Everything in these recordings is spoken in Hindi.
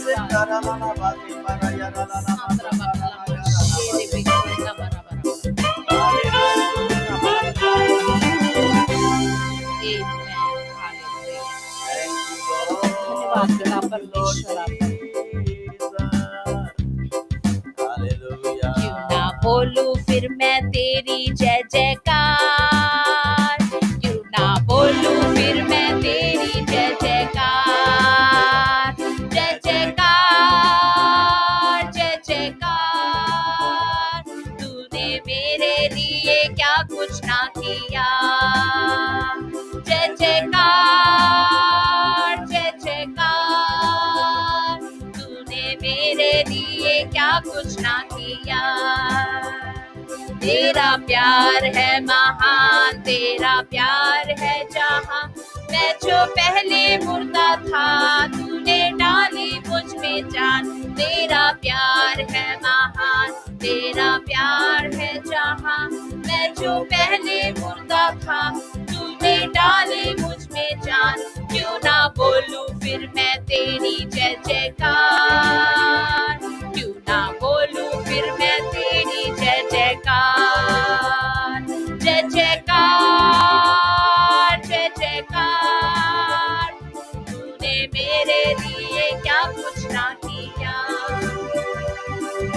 क्यों ना बोलूं फिर मैं तेरी जय जयकार, क्यों ना बोलूं फिर मैं तेरी जय जयकार, जय जयकार जय जयकार। तूने मेरे लिए क्या कुछ ना किया, जय जयकार जय जयकार। तूने मेरे लिए क्या कुछ ना किया। तेरा प्यार है महान, तेरा प्यार है जहां, मैं जो पहले मुर्दा था तूने डाली मुझ में जान। तेरा प्यार है महान, तेरा प्यार है जहां, मैं जो पहले मुर्दा था तूने डाली मुझ में जान। क्यों ना बोलूं फिर मैं तेरी जय जयकार, क्यों ना बोलूं फिर मैं तेरी जय जयकार, जय जयकार जय जयकार। तूने मेरे लिए क्या कुछ ना किया,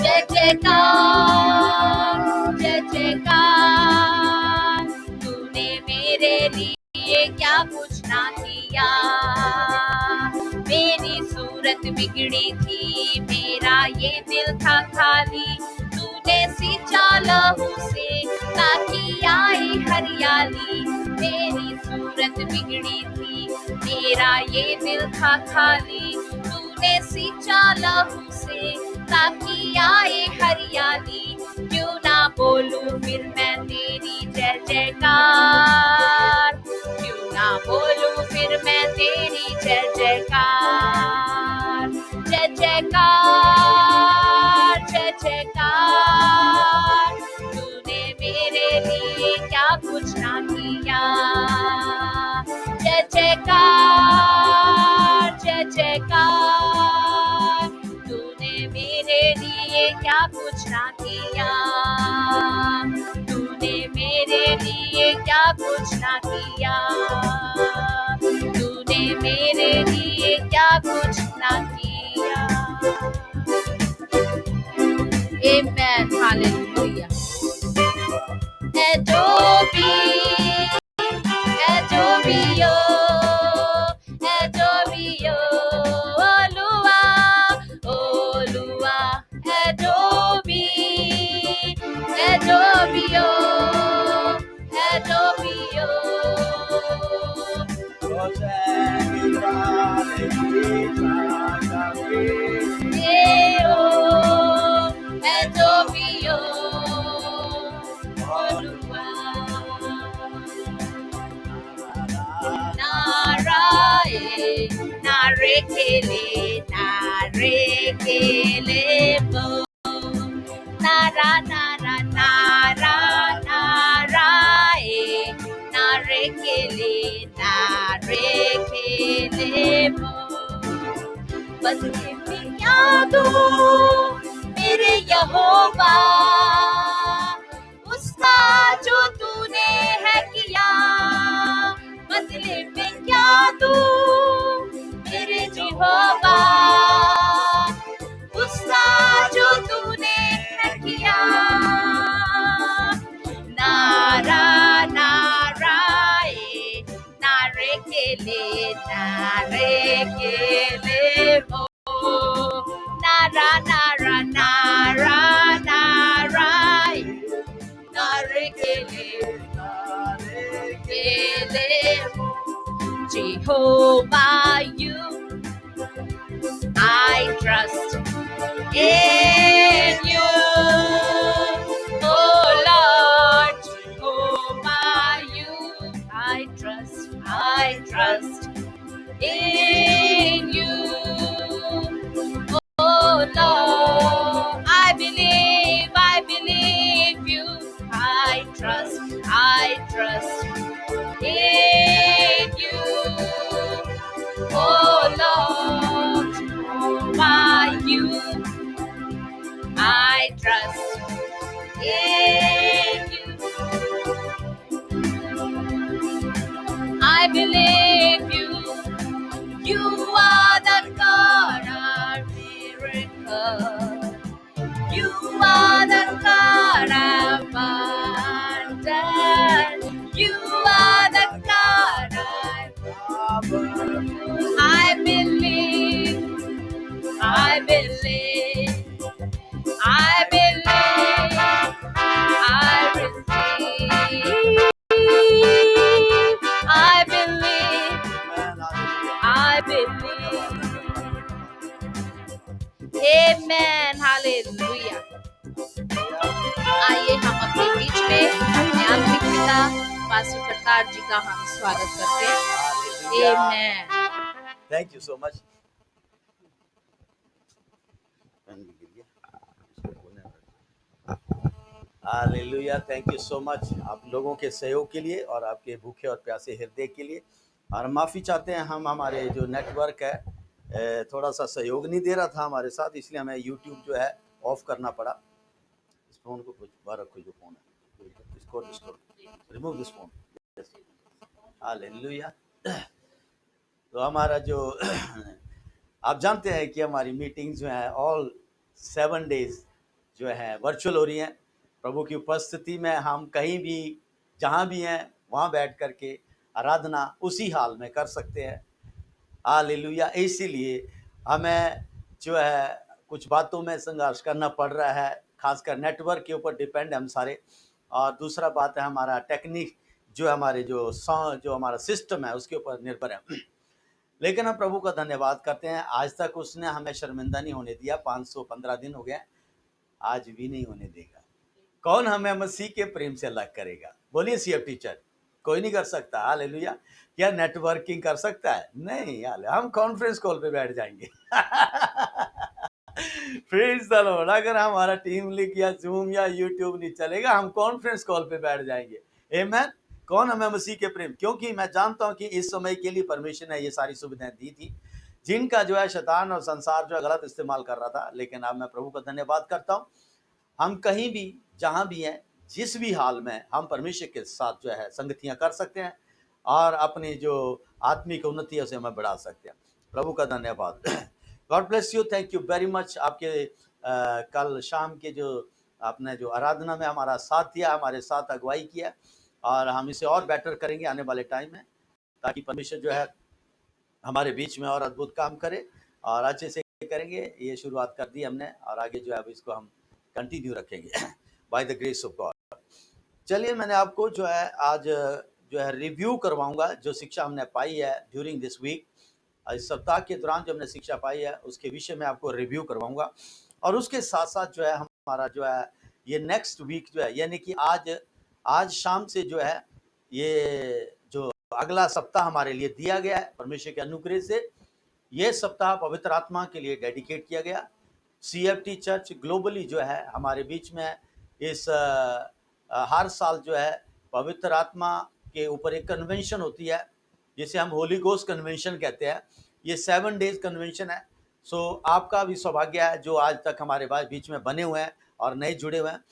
जय जयकार जय जयकार। तूने मेरे लिए क्या कुछ ना किया। मेरी सूरत बिगड़ी थी, मेरा ये दिल था खाली, तूने सींचा लहू से ताकि आई हरियाली। मेरी सूरत बिगड़ी थी, मेरा ये दिल था खाली, तूने सींचा लहू से ताकि आए हरियाली। क्यों ना बोलूं फिर मैं तेरी जय जयकार, क्यों ना बोलूं फिर मैं तेरी जय जयकार, जय जयकार जय जयकार। तूने मेरे लिए क्या कुछ ना किया, जय जयकार जय जयकार। तूने मेरे लिए क्या कुछ ना किया, तूने मेरे लिए क्या कुछ ना किया, तूने मेरे लिए क्या कुछ ना किया। Amen. Hallelujah. Adobe, Adobe, Adobe, Olúwa, Olúwa, Adobe, Adobe, Adobe. Narekele, narekele mo, nara nara nara nara narekele, narekele mo। बस मेरी यादों मेरे यहोवा, उसका जो तूने है किया। बदले में क्या दूं मेरे यहोवा, उसका जो तूने है किया। नारा नारा नारेकेले, नारेकेले हो, नारा नारा नारा नारा नारेकेले, नारेकेले हो। Jehovah, you I trust in you. Oh Lord, Jehovah, you I trust in you. Oh Lord, I believe you. I trust in you. Oh Lord, Jehovah, in you. I believe you. You are the God of miracles. You are the God of wonders. You are the God I believe. I believe. I believe. I receive. I believe. I believe. Amen. Hallelujah. आइए हम अपने बीच में अपने आत्मिक पिता पास्टर करतार जी का हम स्वागत करते हैं। Amen. Thank you so much. Hallelujah, thank you so much आप लोगों के सहयोग के लिए और आपके भूखे और प्यासे हृदय के लिए। और माफ़ी चाहते हैं, हम हमारे जो नेटवर्क है थोड़ा सा सहयोग नहीं दे रहा था हमारे साथ, इसलिए हमें यूट्यूब जो है ऑफ करना पड़ा। इस फोन को कुछ बाहर रखो, जो फोन है इसको रिमूव दिस फोन। हालेलुया। तो हमारा जो आप जानते हैं कि हमारी मीटिंग जो है ऑल 7 डेज जो है वर्चुअल हो रही हैं। प्रभु की उपस्थिति में हम कहीं भी जहाँ भी हैं वहाँ बैठ करके आराधना उसी हाल में कर सकते हैं। हालेलुया। इसीलिए हमें जो है कुछ बातों में संघर्ष करना पड़ रहा है, खासकर नेटवर्क के ऊपर डिपेंड हम सारे। और दूसरा बात है हमारा टेक्निक जो हमारे जो हमारा सिस्टम है उसके ऊपर निर्भर है। लेकिन हम प्रभु का धन्यवाद करते हैं, आज तक उसने हमें शर्मिंदा नहीं होने दिया। 515 दिन हो गए, आज भी नहीं होने देगा। कौन हमें मसीह के प्रेम से अलग करेगा? बोलिए सीएफ टीचर, कोई नहीं कर सकता। हालेलुया। क्या नेटवर्किंग कर सकता है? नहीं। हम कॉन्फ्रेंस कॉल पे बैठ जाएंगे। Praise the Lord. अगर हमारा टीम लिंक या जूम या यूट्यूब नहीं चलेगा, हम कॉन्फ्रेंस कॉल पे बैठ जाएंगे। आमेन। कौन हमें मसीह के प्रेम, क्योंकि मैं जानता हूं कि इस समय के लिए परमेश्वर ने ये सारी सुविधाएं दी थी जिनका जो है शैतान और संसार जो है गलत इस्तेमाल कर रहा था। लेकिन अब मैं प्रभु का धन्यवाद करता हूं, हम कहीं भी जहां भी हैं जिस भी हाल में हम परमेश्वर के साथ जो है संगतियां कर सकते हैं और अपनी जो आत्मिक उन्नति है उसे हमें बढ़ा सकते हैं। प्रभु का धन्यवाद। God bless you, thank you very much. आपके कल शाम के जो आपने जो आराधना में हमारा साथ दिया, हमारे साथ अगुवाई किया, और हम इसे और बेटर करेंगे आने वाले टाइम में, ताकि परमेश्वर जो है हमारे बीच में और अद्भुत काम करे और अच्छे से करेंगे। ये शुरुआत कर दी हमने और आगे जो है अब इसको हम कंटिन्यू रखेंगे by the grace of God. चलिए, मैंने आपको जो है आज जो है रिव्यू करवाऊंगा जो शिक्षा हमने पाई है ड्यूरिंग दिस वीक। इस सप्ताह के दौरान जो हमने शिक्षा पाई है उसके विषय में आपको रिव्यू करवाऊंगा, और उसके साथ साथ जो है हमारा जो है ये नेक्स्ट वीक जो है, यानी कि आज शाम से जो है ये जो अगला सप्ताह हमारे लिए दिया गया है परमेश्वर के अनुग्रह से, ये सप्ताह पवित्र आत्मा के लिए डेडिकेट किया गया। सीएफटी चर्च ग्लोबली जो है हमारे बीच में इस हर साल जो है पवित्र आत्मा के ऊपर एक कन्वेंशन होती है जिसे हम होली गोस्ट कन्वेंशन कहते हैं। ये 7 डेज कन्वेंशन है। सो आपका भी सौभाग्य है जो आज तक हमारे बीच में बने हुए हैं और नए जुड़े हुए हैं।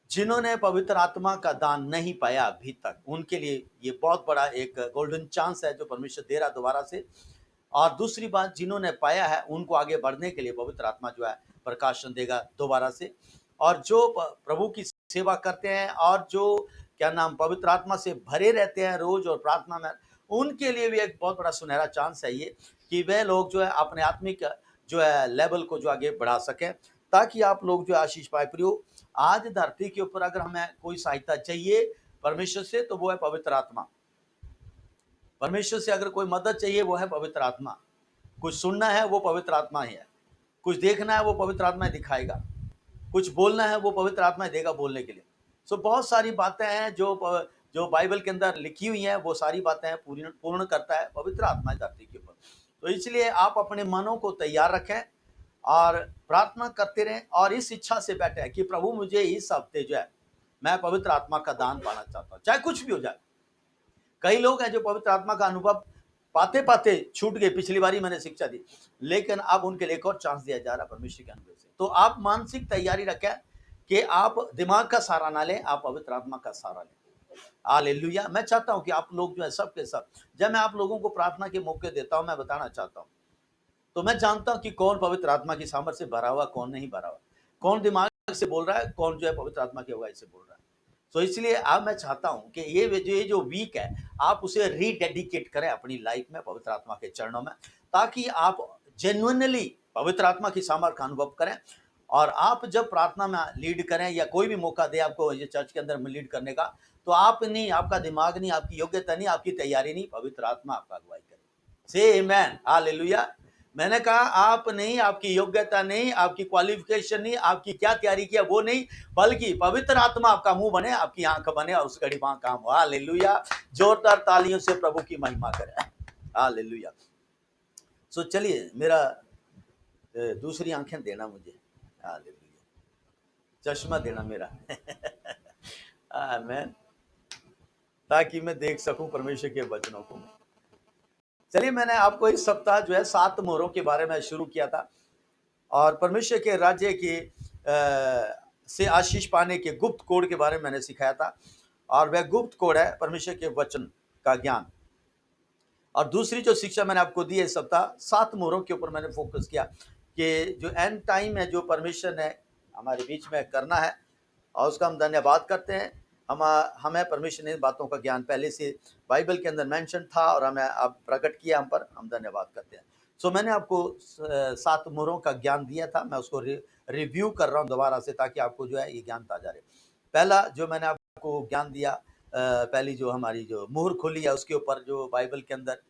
जिन्होंने पवित्र आत्मा का दान नहीं पाया अभी तक, उनके लिए ये बहुत बड़ा एक गोल्डन चांस है जो परमेश्वर दे रहा दोबारा से। और दूसरी बात, जिन्होंने पाया है उनको आगे बढ़ने के लिए पवित्र आत्मा जो है प्रकाशन देगा दोबारा से। और जो प्रभु की सेवा करते हैं और जो क्या नाम पवित्र आत्मा से भरे रहते हैं रोज और प्रार्थना में, उनके लिए भी एक बहुत बड़ा सुनहरा चांस है ये कि वे लोग जो है अपने आत्मिक जो है लेवल को जो आगे बढ़ा सकें, ताकि आप लोग जो आशीष पाए। प्रियो, आज धरती के ऊपर अगर हमें कोई सहायता चाहिए परमेश्वर से तो वो है पवित्र आत्मा। परमेश्वर से अगर कोई मदद चाहिए वो है पवित्र आत्मा। कुछ सुनना है वो पवित्र आत्मा ही है, कुछ देखना है वो पवित्र आत्मा ही दिखाएगा, कुछ बोलना है वो पवित्र आत्मा ही देगा बोलने के लिए। सो बहुत सारी बातें हैं जो बाइबल के अंदर लिखी हुई हैं, वो सारी बातें पूर्ण करता है पवित्र आत्मा धरती के ऊपर। तो इसलिए आप अपने मनों को तैयार रखें और प्रार्थना करते रहें और इस इच्छा से बैठे हैं कि प्रभु मुझे इस हफ्ते जो है मैं पवित्र आत्मा का दान पाना चाहता हूँ, चाहे कुछ भी हो जाए। कई लोग हैं जो पवित्र आत्मा का अनुभव पाते पाते छूट गए, पिछली बारी मैंने शिक्षा दी, लेकिन अब उनके लिए एक और चांस दिया जा रहा है परमेश्वर के अनुग्रह से। तो आप मानसिक तैयारी रखें कि आप दिमाग का सहारा ना लें, आप पवित्र आत्मा का सहारा लें। हालेलुया। मैं चाहता हूं कि आप लोग जो है सब के सब, जब मैं आप लोगों को प्रार्थना के मौके देता हूं, मैं बताना चाहता हूं, तो मैं जानता हूं कि कौन पवित्र आत्मा की सामर्थ से भरा हुआ, कौन नहीं भरा हुआ, कौन दिमाग से बोल रहा है, कौन जो है पवित्र आत्मा की अगुवाई से बोल रहा है। तो इसलिए अब मैं चाहता हूं कि ये जो वीक है, आप उसे रीडेडिकेट करें अपनी लाइफ में पवित्र आत्मा के चरणों में, ताकि आप जेन्युइनली पवित्र आत्मा की सामर्थ का अनुभव करें। और आप जब प्रार्थना में लीड करें या कोई भी मौका दे आपको ये चर्च के अंदर में लीड करने का, तो आप नहीं, आपका दिमाग नहीं, आपकी योग्यता नहीं, आपकी तैयारी नहीं, पवित्र आत्मा आपका अगुवाई करे। से आमेन, हालेलुया। मैंने कहा आप नहीं, आपकी योग्यता नहीं, आपकी क्वालिफिकेशन नहीं, आपकी क्या तैयारी किया वो नहीं, बल्कि पवित्र आत्मा आपका मुंह बने, आपकी आंख बने और उस घड़ी वहां काम हो। हालेलुया। जोरदार तालियों से प्रभु की महिमा करें। हालेलुया। सो चलिए, मेरा दूसरी आंखें देना मुझे, हालेलुया, चश्मा देना मेरा आमेन, ताकि मैं देख सकूं परमेश्वर के वचनों को। चलिए, मैंने आपको इस सप्ताह जो है 7 मोहरों के बारे में शुरू किया था और परमेश्वर के राज्य के से आशीष पाने के गुप्त कोड के बारे में मैंने सिखाया था। और वह गुप्त कोड है परमेश्वर के वचन का ज्ञान। और दूसरी जो शिक्षा मैंने आपको दी है इस सप्ताह, 7 मोहरों के ऊपर मैंने फोकस किया कि जो एंड टाइम है, जो परमेश्वर ने हमारे बीच में करना है, और उसका हम धन्यवाद करते हैं। हमें परमेश्वर ने इन बातों का ज्ञान पहले से बाइबल के अंदर मेंशन था और हमें अब प्रकट किया हम पर, हम धन्यवाद करते हैं। सो मैंने आपको 7 मोहरों का ज्ञान दिया था, मैं उसको रिव्यू कर रहा हूँ दोबारा से, ताकि आपको जो है ये ज्ञान ताजा रहे। पहला जो मैंने आपको ज्ञान दिया, पहली जो हमारी जो मोहर खोली है उसके ऊपर, जो बाइबल के अंदर,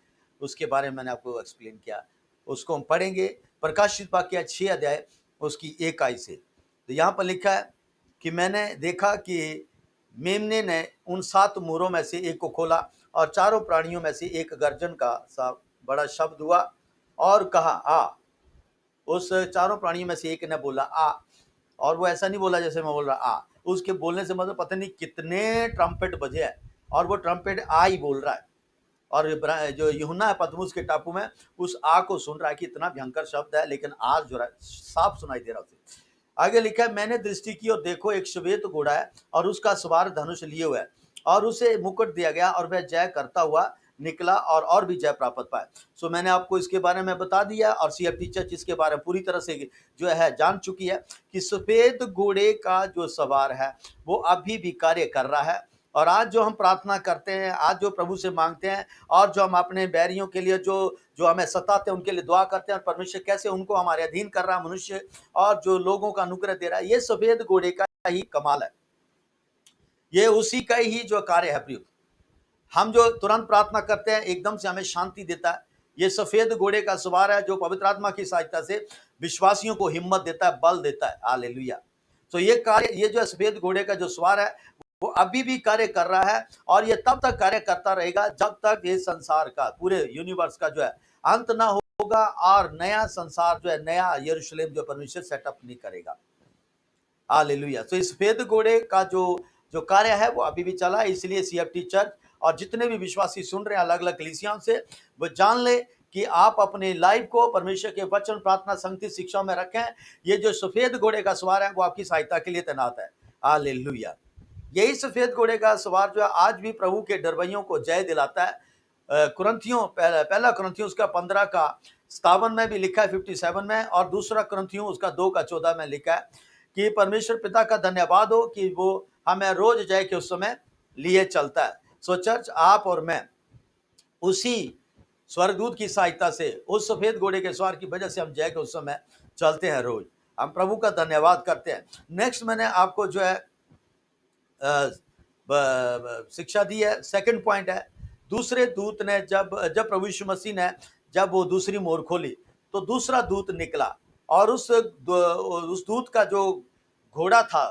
उसके बारे में मैंने आपको एक्सप्लेन किया। उसको हम पढ़ेंगे प्रकाशित वाक्य 6 अध्याय उसकी 1 आयत से। तो यहाँ पर लिखा है कि मैंने देखा कि मेमने ने उन 7 मोहरों में से एक को खोला और चारों प्राणियों में से एक गर्जन का सा बड़ा शब्द हुआ और कहा आ। उस चारों प्राणियों में से एक ने बोला आ, और वो ऐसा नहीं बोला जैसे मैं बोल रहा आ, उसके बोलने से मतलब पता नहीं कितने ट्रम्पेट बजे है, और वो ट्रम्पेट आ ही बोल रहा है। और जो यूहन्ना है पतमुस के टापू में, उस आ को सुन रहा है कि इतना भयंकर शब्द है, लेकिन आज जो है साफ सुनाई दे रहा है। आगे लिखा है, मैंने दृष्टि की और देखो एक श्वेत घोड़ा है और उसका सवार धनुष लिए हुए है, और उसे मुकुट दिया गया और वह जय करता हुआ निकला और भी जय प्राप्त पाए। सो मैंने आपको इसके बारे में बता दिया, और सीएफटी चर्च इसके बारे में पूरी तरह से जो है जान चुकी है कि सफेद घोड़े का जो सवार है वो अभी भी कार्य कर रहा है। और आज जो हम प्रार्थना करते हैं, आज जो प्रभु से मांगते हैं, और जो हम अपने बैरियों के लिए जो हमें सताते हैं उनके लिए दुआ करते हैं, और परमेश्वर कैसे उनको हमारे अधीन कर रहा है मनुष्य, और जो लोगों का अनुग्रह दे रहा है, ये सफेद घोड़े का ही कमाल है, ये उसी का ही जो कार्य है। प्रिय, हम जो तुरंत प्रार्थना करते हैं एकदम से हमें शांति देता है, ये सफेद घोड़े का सवार है जो पवित्र आत्मा की सहायता से विश्वासियों को हिम्मत देता है, बल देता है। हालेलुया। तो ये कार्य, ये जो सफेद घोड़े का जो सवार है वो अभी भी कार्य कर रहा है, और ये तब तक कार्य करता रहेगा जब तक ये संसार का, पूरे यूनिवर्स का जो है अंत ना होगा, और नया संसार जो है, नया यरूशलेम जो परमेश्वर सेटअप नहीं करेगा। हालेलुया। तो इस सफेद घोड़े का जो कार्य है वो अभी भी चला है। इसलिए सीएफटी चर्च और जितने भी विश्वासी सुन रहे हैं अलग अलग कलीसियाओं से, वो जान ले कि आप अपने लाइफ को परमेश्वर के वचन, प्रार्थना, संगति, शिक्षा में रखें। ये जो सफेद घोड़े का सवार है वो आपकी सहायता के लिए तैनात है। हालेलुया। यही सफेद घोड़े का सवार जो है आज भी प्रभु के डरवैयों को जय दिलाता है। कुरिन्थियों, पहला कुरिन्थियों उसका 15 का 57 में भी लिखा है, 57 में, और दूसरा कुरिन्थियों उसका 2 का 14 में लिखा है कि परमेश्वर पिता का धन्यवाद हो कि वो हमें रोज जय के उस समय लिए चलता है। सो चर्च, आप और मैं उसी स्वर्गदूत की सहायता से, उस सफेद घोड़े के सवार की वजह से हम जय के उस समय चलते हैं रोज। हम प्रभु का धन्यवाद करते हैं। नेक्स्ट मैंने आपको जो है शिक्षा दी है, सेकंड पॉइंट है, दूसरे दूत ने जब प्रभु यीशु मसीह ने जब वो दूसरी मोहर खोली, तो दूसरा दूत निकला, और उस दूत का जो घोड़ा था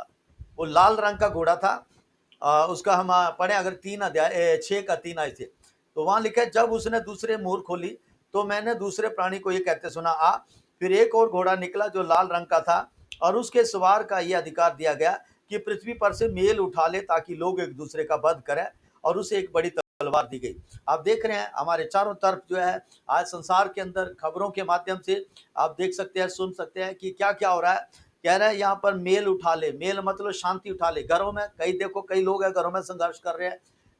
वो लाल रंग का घोड़ा था। उसका हम पढ़े अगर 3 अध्याय 6 का 3 आए थे, तो वहां लिखा है, जब उसने दूसरे मोहर खोली तो मैंने दूसरे प्राणी को ये कहते सुना, आ। फिर एक और घोड़ा निकला जो लाल रंग का था, और उसके सवार का ये अधिकार दिया गया कि पृथ्वी पर से मेल उठा ले, ताकि लोग एक दूसरे का वध करें, और उसे एक बड़ी तलवार दी गई। आप देख रहे हैं हमारे चारों तरफ जो है आज संसार के अंदर खबरों के माध्यम से आप देख सकते हैं, सुन सकते हैं कि क्या क्या हो रहा है। कह रहा है यहाँ पर मेल उठा ले, मेल मतलब शांति उठा ले। घरों में कई लोग हैं घरों में संघर्ष कर रहे हैं,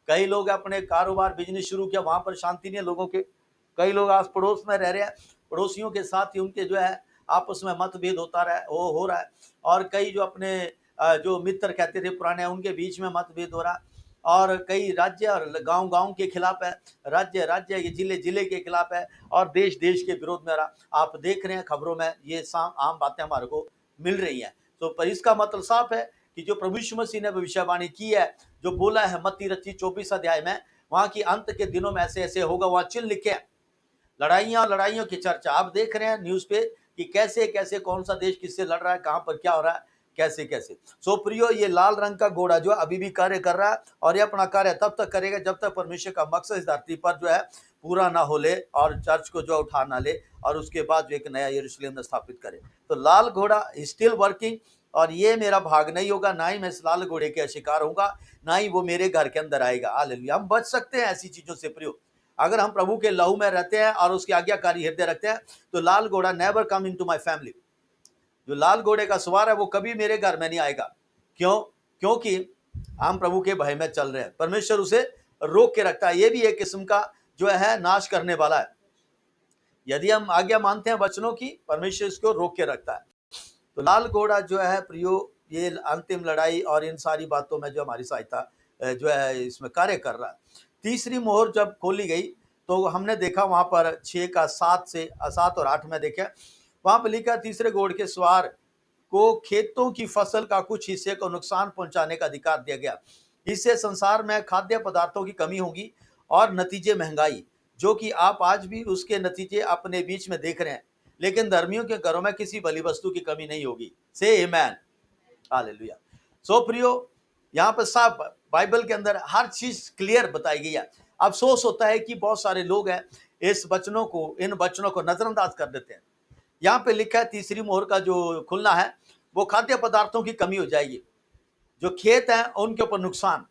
कई लोग अपने कारोबार बिजनेस शुरू किया, वहां पर शांति नहीं है लोगों के। कई लोग आस पड़ोस में रह रहे हैं, पड़ोसियों के साथ ही उनके जो है आपस में मतभेद होता रहा है, वो हो रहा है। और कई जो अपने जो मित्र कहते थे पुराने, उनके बीच में मतभेद हो रहा है। और कई राज्य और गांव गांव के खिलाफ है, राज्य राज्य जिले जिले के खिलाफ है, और देश देश के विरोध में रहा। आप देख रहे हैं खबरों में ये आम बातें हमारे को मिल रही हैं। तो पर इसका मतलब साफ है कि जो प्रभु यीशु मसीह ने भविष्यवाणी की है, जो बोला है मत्ती रची 24 अध्याय में, वहां की अंत के दिनों में ऐसे ऐसे होगा, वहां चिन्ह लिखे हैं। लड़ाइयों की चर्चा आप देख रहे हैं न्यूज पे कि कैसे कैसे कौन सा देश किससे लड़ रहा है, कहां पर क्या हो रहा है, कैसे कैसे। सो प्रियो, ये लाल रंग का घोड़ा जो अभी भी कार्य कर रहा है, और ये अपना कार्य तब तक करेगा जब तक परमेश्वर का मकसद इस धरती पर जो है पूरा ना हो ले, और चर्च को जो उठा ना ले, और उसके बाद जो एक नया यरूशलेम में स्थापित करे। तो लाल घोड़ा स्टिल वर्किंग, और ये मेरा भाग नहीं होगा, ना ही मैं इस लाल घोड़े के शिकार होऊंगा, ना ही वो मेरे घर के अंदर आएगा। हालेलुया। हम बच सकते हैं ऐसी चीजों से प्रियो, अगर हम प्रभु के लहू में रहते हैं और उसकी आज्ञाकारी हृदय रखते हैं। तो लाल घोड़ा never come into my family. जो लाल घोड़े का सवार है वो कभी मेरे घर में नहीं आएगा। क्यों? क्योंकि हम प्रभु के भय में चल रहे हैं। परमेश्वर उसे रोक के रखता है। ये भी एक किस्म का जो है नाश करने वाला है। यदि हम आज्ञा मानते हैं वचनों की, परमेश्वर इसको रोक के रखता है। तो लाल घोड़ा जो है प्रियो, ये अंतिम लड़ाई और इन सारी बातों में जो हमारी सहायता जो है इसमें कार्य कर रहा है। तीसरी मोहर जब खोली गई तो हमने देखा वहां पर 6 का 7 और 8 में देखे, वहां पर लिखा तीसरे घोड़े के सवार को खेतों की फसल का कुछ हिस्से को नुकसान पहुंचाने का अधिकार दिया गया। इससे संसार में खाद्य पदार्थों की कमी होगी और नतीजे महंगाई, जो कि आप आज भी उसके नतीजे अपने बीच में देख रहे हैं। लेकिन धर्मियों के घरों में किसी बलि वस्तु की कमी नहीं होगी। से आमेन, हालेलुया। सो प्रियो, यहाँ पर साफ बाइबल के अंदर हर चीज क्लियर बताई गई है। अफसोस होता है कि बहुत सारे लोग हैं इन वचनों को नजरअंदाज कर देते हैं। यहाँ पे लिखा है तीसरी मोहर का जो खुलना है वो खाद्य पदार्थों की कमी हो जाएगी, जो खेत हैं उनके ऊपर नुकसान,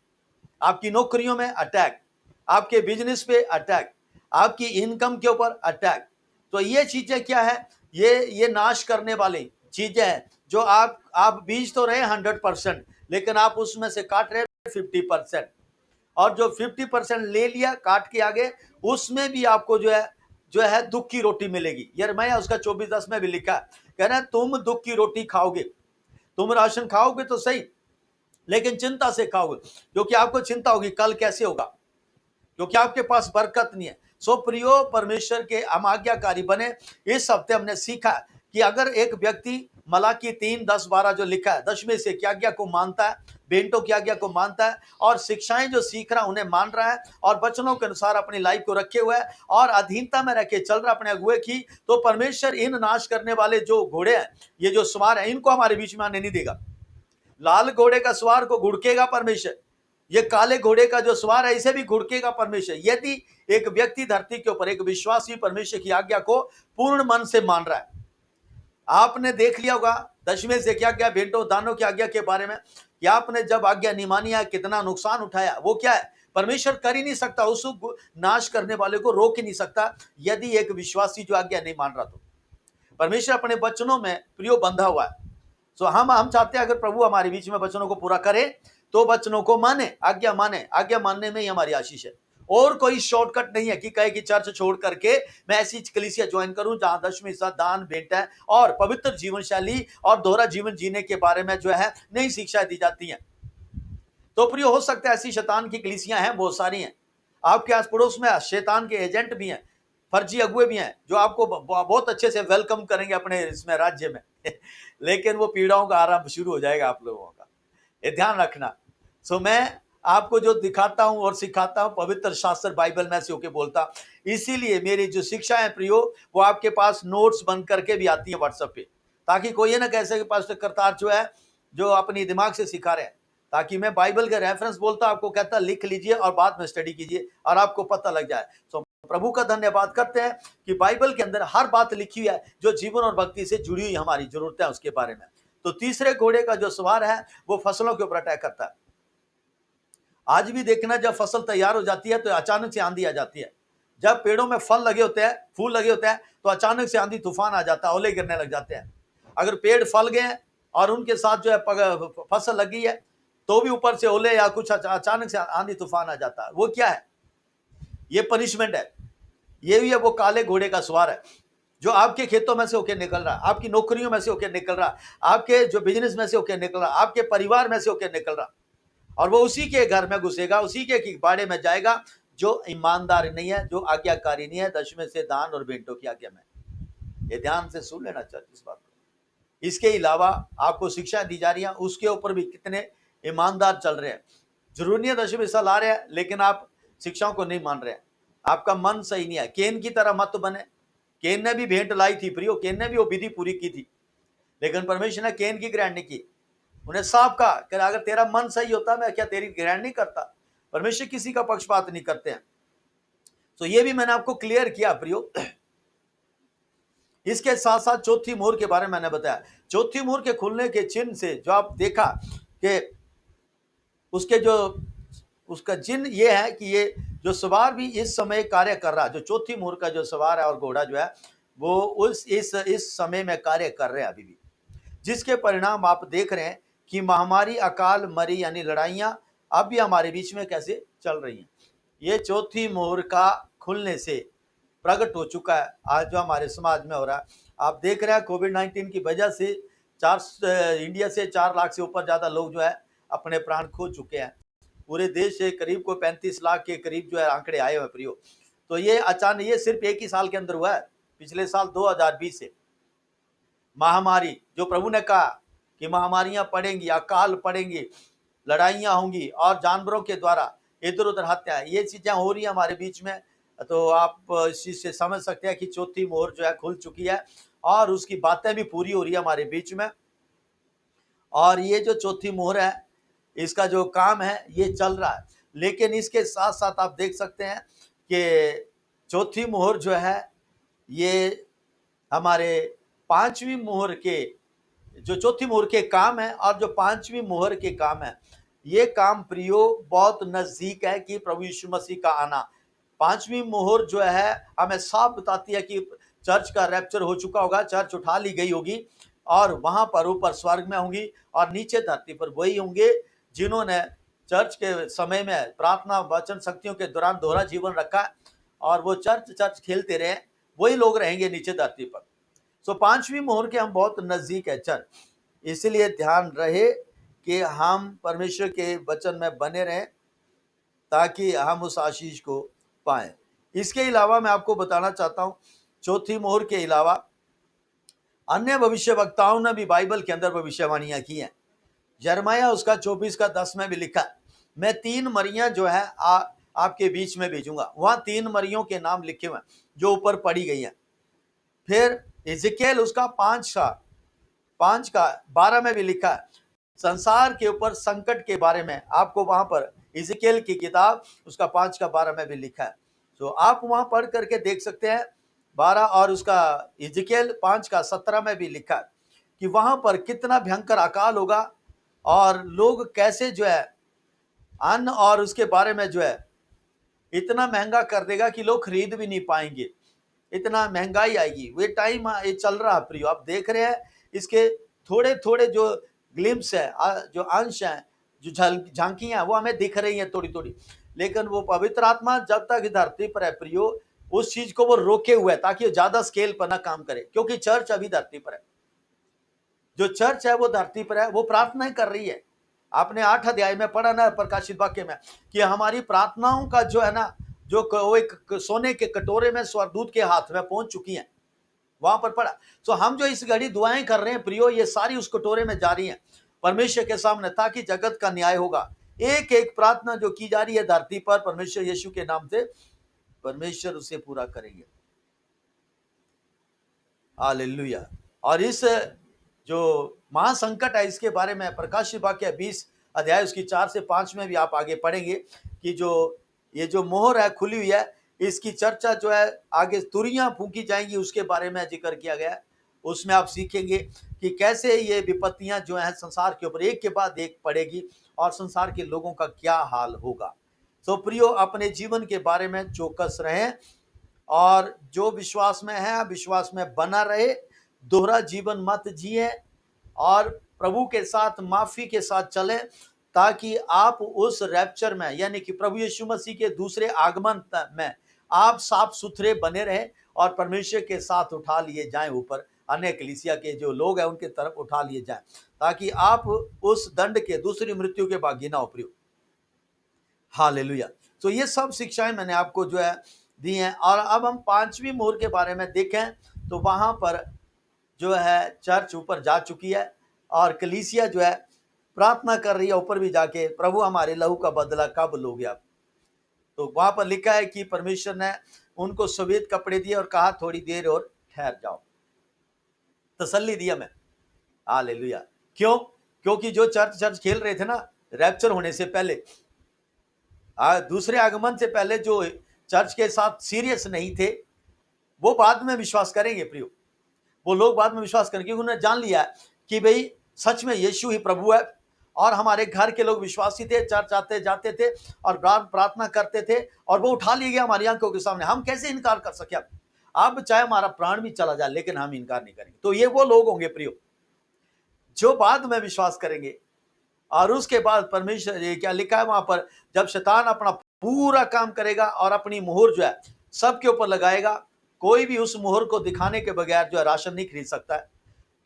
आपकी नौकरियों में अटैक, आपके बिजनेस पे अटैक, आपकी इनकम के ऊपर अटैक। तो ये चीजें क्या है? ये नाश करने वाली चीजें हैं, जो आप बीज तो रहे 100%, लेकिन आप उसमें से काट रहे 50%, और जो 50% ले लिया काट के आगे, उसमें भी आपको जो है दुख की रोटी मिलेगी। यिर्मयाह उसका 24:10 में भी लिखा है, कह रहा है तुम दुख की रोटी खाओगे, तुम राशन खाओगे तो सही, लेकिन चिंता से खाओगे, क्योंकि आपको चिंता होगी कल कैसे होगा, क्योंकि आपके पास बरकत नहीं है। सो प्रियो, परमेश्वर के हम आज्ञाकारी बने। इस हफ्ते हमने सीखा कि अगर एक व्यक्ति मलाकी 3:10-12 जो लिखा है, 10वें से की आज्ञा को मानता है, बेंटों की आज्ञा को मानता है, और शिक्षाएं जो सीख रहा है उन्हें मान रहा है, और वचनों के अनुसार अपनी लाइफ को रखे हुए है, और अधीनता में रह के चल रहा अपने अगुए की, तो परमेश्वर इन नाश करने वाले जो घोड़े हैं, ये जो सवार हैं, इनको हमारे बीच में आने नहीं देगा। लाल घोड़े का सवार को घुड़केगा परमेश्वर, ये काले घोड़े का जो सवार है इसे भी घुड़केगा परमेश्वर, यदि एक व्यक्ति धरती के ऊपर, एक विश्वासी परमेश्वर की आज्ञा को पूर्ण मन से मान रहा है। आपने देख लिया होगा 10वें से क्या क्या भेंटों दानों की आज्ञा के बारे में, कि आपने जब आज्ञा नहीं मानी है कितना नुकसान उठाया। वो क्या है? परमेश्वर कर ही नहीं सकता, उस नाश करने वाले को रोक ही नहीं सकता, यदि एक विश्वासी जो आज्ञा नहीं मान रहा। तो परमेश्वर अपने वचनों में प्रियो बंधा हुआ है। सो हम चाहते हैं अगर प्रभु हमारे बीच में वचनों को पूरा करे तो वचनों को माने, आज्ञा मानने में ही हमारी आशीष है। और कोई शॉर्टकट नहीं है कि कहे कि चर्च छोड़ करके मैं ऐसी कलीसिया ज्वाइन करूं जहां 10वीं हिस्सा दान भेंट है और पवित्र जीवन शैली और दोहरा जीवन जीने के बारे में जो है नई शिक्षा दी जाती है। तो प्रियो, हो सकता है ऐसी शैतान की कलीसियां हैं, बहुत सारी हैं आपके आस पड़ोस में। शैतान के एजेंट भी हैं, फर्जी अगुए भी हैं, जो आपको बहुत अच्छे से वेलकम करेंगे अपने इसमें राज्य में लेकिन वो पीड़ाओं का आरंभ शुरू हो जाएगा आप लोगों का, ये ध्यान रखना। सो मैं आपको जो दिखाता हूं और सिखाता हूं, पवित्र शास्त्र बाइबल में से होके बोलता, इसीलिए मेरी जो शिक्षा है प्रियो, वो आपके पास नोट्स बन करके भी आती है व्हाट्सएप पे, ताकि कोई ये ना कह सके पास्टर करतार जो है जो अपनी दिमाग से सिखा रहे हैं। ताकि मैं बाइबल का रेफरेंस बोलता, आपको कहता लिख लीजिए और बाद में स्टडी कीजिए और आपको पता लग जाए। सो प्रभु का धन्यवाद करते हैं कि बाइबल के अंदर हर बात लिखी हुई है जो जीवन और भक्ति से जुड़ी हुई हमारी जरूरत है उसके बारे में। तो तीसरे घोड़े का जो सवार है वो फसलों के ऊपर अटैक करता है। आज भी देखना, जब फसल तैयार हो जाती है तो अचानक से आंधी आ जाती है। जब पेड़ों में फल लगे होते हैं, फूल लगे होते हैं, तो अचानक से आंधी तूफान आ जाता है, ओले गिरने लग जाते हैं। अगर पेड़ फल गए और उनके साथ जो है फसल लगी है, तो भी ऊपर से ओले या कुछ अचानक से आंधी तूफान आ जाता है। वो क्या है? ये पनिशमेंट है। ये भी है वो काले घोड़े का सवार है जो आपके खेतों में से होकर निकल रहा है, आपकी नौकरियों में से होकर निकल रहा है, आपके जो बिजनेस में से होकर निकल रहा है, आपके परिवार में से होकर निकल रहा, और वो उसी के घर में घुसेगा, उसी के बाड़े में जाएगा जो ईमानदार नहीं है, जो आज्ञाकारी नहीं है, दशमें से दान और बेंटों की आज्ञा में। ये ध्यान से सुन लेना चाहिए इस बात को। इसके अलावा आपको शिक्षा दी जा रही है, उसके ऊपर भी कितने ईमानदार चल रहे हैं। जरूरी नहीं है दशमें हिस्सा ला रहे हैं, लेकिन आप शिक्षाओं को नहीं मान रहे हैं, आपका मन सही नहीं है। केन की तरह मत बने। केन ने भी भेंट लाई थी प्रियो, केन ने भी वो विधि पूरी की थी, लेकिन परमेश्वर ने केन की ग्रहण नहीं की। उन्हें साफ कहा कि अगर तेरा मन सही होता मैं क्या तेरी ग्रहण नहीं करता। परमेश्वर किसी का पक्षपात नहीं करते हैं। तो ये भी मैंने आपको क्लियर किया प्रियो। इसके साथ साथ चौथी मोहर के बारे में मैंने बताया। चौथी मोहर के खुलने के चिन्ह से जो आप देखा कि उसके जो उसका चिन्ह ये है कि ये जो सवार भी इस समय कार्य कर रहा है, जो चौथी मोहर का जो सवार है और घोड़ा जो है वो उस इस समय में कार्य कर रहे हैं अभी भी, जिसके परिणाम आप देख रहे हैं कि महामारी, अकाल, मरी यानी लड़ाइयां अब भी हमारे बीच में कैसे चल रही हैं। ये चौथी मोहर का खुलने से प्रकट हो चुका है आज जो हमारे समाज में हो रहा है। आप देख रहे हैं कोविड-19 की वजह से इंडिया से 4 लाख से ऊपर ज्यादा लोग जो है अपने प्राण खो चुके हैं। पूरे देश से करीब को 35 लाख के करीब जो है आंकड़े आए हुए प्रियो। तो ये अचानक, ये सिर्फ एक ही साल के अंदर हुआ है, पिछले साल 2020 से। महामारी जो प्रभु ने कहा कि महामारियां पड़ेंगी, अकाल पड़ेंगी, लड़ाइयां होंगी और जानवरों के द्वारा इधर उधर हत्या, ये चीजें हो रही है हमारे बीच में। तो आप इस चीज से समझ सकते हैं कि चौथी मोहर जो है खुल चुकी है और उसकी बातें भी पूरी हो रही है हमारे बीच में। और ये जो चौथी मोहर है, इसका जो काम है ये चल रहा है। लेकिन इसके साथ साथ आप देख सकते हैं कि चौथी मोहर जो है ये हमारे पांचवी मोहर के, जो चौथी मोहर के काम है और जो पांचवी मोहर के काम है, ये काम प्रियो बहुत नजदीक है कि प्रभु यीशु मसीह का आना। पांचवी मोहर जो है हमें साफ बताती है कि चर्च का रैप्चर हो चुका होगा, चर्च उठा ली गई होगी और वहां पर ऊपर स्वर्ग में होंगी और नीचे धरती पर वही होंगे जिन्होंने चर्च के समय में प्रार्थना वचन शक्तियों के दौरान दोहरा जीवन रखा है और वो चर्च खेलते रहे, वही लोग रहेंगे नीचे धरती पर। तो पांचवी मोहर के हम बहुत नजदीक है चर्च, इसलिए ध्यान रहे कि हम परमेश्वर के वचन में बने रहें ताकि हम उस आशीष को पाएं। इसके अलावा मैं आपको बताना चाहता हूं, चौथी मोहर के अलावा अन्य भविष्यवक्ताओं ने भी बाइबल के अंदर भविष्यवाणियां की हैं। यिर्मयाह उसका 24:10 में भी लिखा, मैं 3 मरियां जो है आपके बीच में भेजूंगा। वहां 3 मरियों के नाम लिखे हुए जो ऊपर पड़ी गई हैं। फिर इज़ेकियेल उसका 5:12 में भी लिखा है, संसार के ऊपर संकट के बारे में आपको वहां पर इज़ेकियेल की किताब उसका 5:12 में भी लिखा है। तो आप वहां पढ़ करके देख सकते हैं। 12 और उसका इज़ेकियेल 5:17 में भी लिखा है कि वहां पर कितना भयंकर अकाल होगा और लोग कैसे जो है अन्न और उसके बारे में जो है इतना महंगा कर देगा कि लोग खरीद भी नहीं पाएंगे, इतना महंगाई आएगी। वे टाइम ये चल रहा है प्रियो, आप देख रहे हैं। इसके थोड़े थोड़े जो ग्लिम्स है, जो अंश है, जो झांकियां वो हमें दिख रही हैं थोड़ी थोड़ी, लेकिन वो पवित्र आत्मा जब तक धरती पर है प्रियो उस चीज को वो रोके हुए है ताकि वो ज्यादा स्केल पर ना काम करे, क्योंकि चर्च अभी धरती पर है। जो चर्च है वो धरती पर है, वो प्रार्थना कर रही है। आपने 8 अध्याय में पढ़ा ना प्रकाशित वाक्य में कि हमारी प्रार्थनाओं का जो है ना, जो वो एक सोने के कटोरे में स्वर्गदूत के हाथ में पहुंच चुकी हैं, वहां पर पढ़ा। तो हम जो इस घड़ी दुआएं कर रहे हैं प्रियो, ये सारी उस कटोरे में जा रही हैं परमेश्वर के सामने, ताकि जगत का न्याय होगा। एक एक प्रार्थना जो की जा रही है धरती पर परमेश्वर यीशु के नाम से, परमेश्वर उसे पूरा करेंगे। हालेलुया। और इस जो महासंकट है इसके बारे में प्रकाशित वाक्य 20 अध्याय उसकी 4 से 5 में भी आप आगे पढ़ेंगे कि जो ये जो मोहर है खुली हुई है, इसकी चर्चा जो है आगे तुरियां फूंकी जाएंगी उसके बारे में जिक्र किया गया है। उसमें आप सीखेंगे कि कैसे ये विपत्तियां जो है संसार के ऊपर एक के बाद एक पड़ेगी और संसार के लोगों का क्या हाल होगा। तो प्रियो अपने जीवन के बारे में चौकस रहें और जो विश्वास में है विश्वास में बना रहे, दोहरा जीवन मत जिए और प्रभु के साथ माफी के साथ चलें, ताकि आप उस रैप्चर में, यानी कि प्रभु यीशु मसीह के दूसरे आगमन में आप साफ सुथरे बने रहें और परमेश्वर के साथ उठा लिए जाएं, ऊपर अन्य कलीसिया के जो लोग हैं उनके तरफ उठा लिए जाएं, ताकि आप उस दंड के, दूसरी मृत्यु के भागी ना हो प्रियो। हालेलुया। तो ये सब शिक्षाएं मैंने आपको जो है दी हैं। और अब हम पांचवी मोहर के बारे में देखें तो वहां पर जो है चर्च ऊपर जा चुकी है और कलीसिया जो है प्रार्थना कर रही है ऊपर भी जाके, प्रभु हमारे लहू का बदला कब लोगे आप। तो वहां पर लिखा है कि परमेश्वर ने उनको सफेद कपड़े दिए और कहा थोड़ी देर और ठहर जाओ, तसल्ली दिया मैं। हालेलुया। क्यों? क्योंकि जो चर्च खेल रहे थे ना रैप्चर होने से पहले, दूसरे आगमन से पहले जो चर्च के साथ सीरियस नहीं थे, वो बाद में विश्वास करेंगे प्रियो। वो लोग बाद में विश्वास करेंगे, क्योंकि उन्होंने जान लिया कि भाई सच में यीशु ही प्रभु है। और हमारे घर के लोग विश्वासी थे, चर्च आते जाते थे और प्रार्थना करते थे, और वो उठा लिए गए हमारी आंखों के सामने। हम कैसे इनकार कर सके? अब चाहे हमारा प्राण भी चला जाए लेकिन हम इनकार नहीं करेंगे। तो ये वो लोग होंगे प्रियो जो बाद में विश्वास करेंगे। और उसके बाद परमेश्वर, ये क्या लिखा है वहां पर, जब शैतान अपना पूरा काम करेगा और अपनी मोहर जो है सबके ऊपर लगाएगा, कोई भी उस मोहर को दिखाने के बगैर जो है राशन नहीं खरीद सकता है।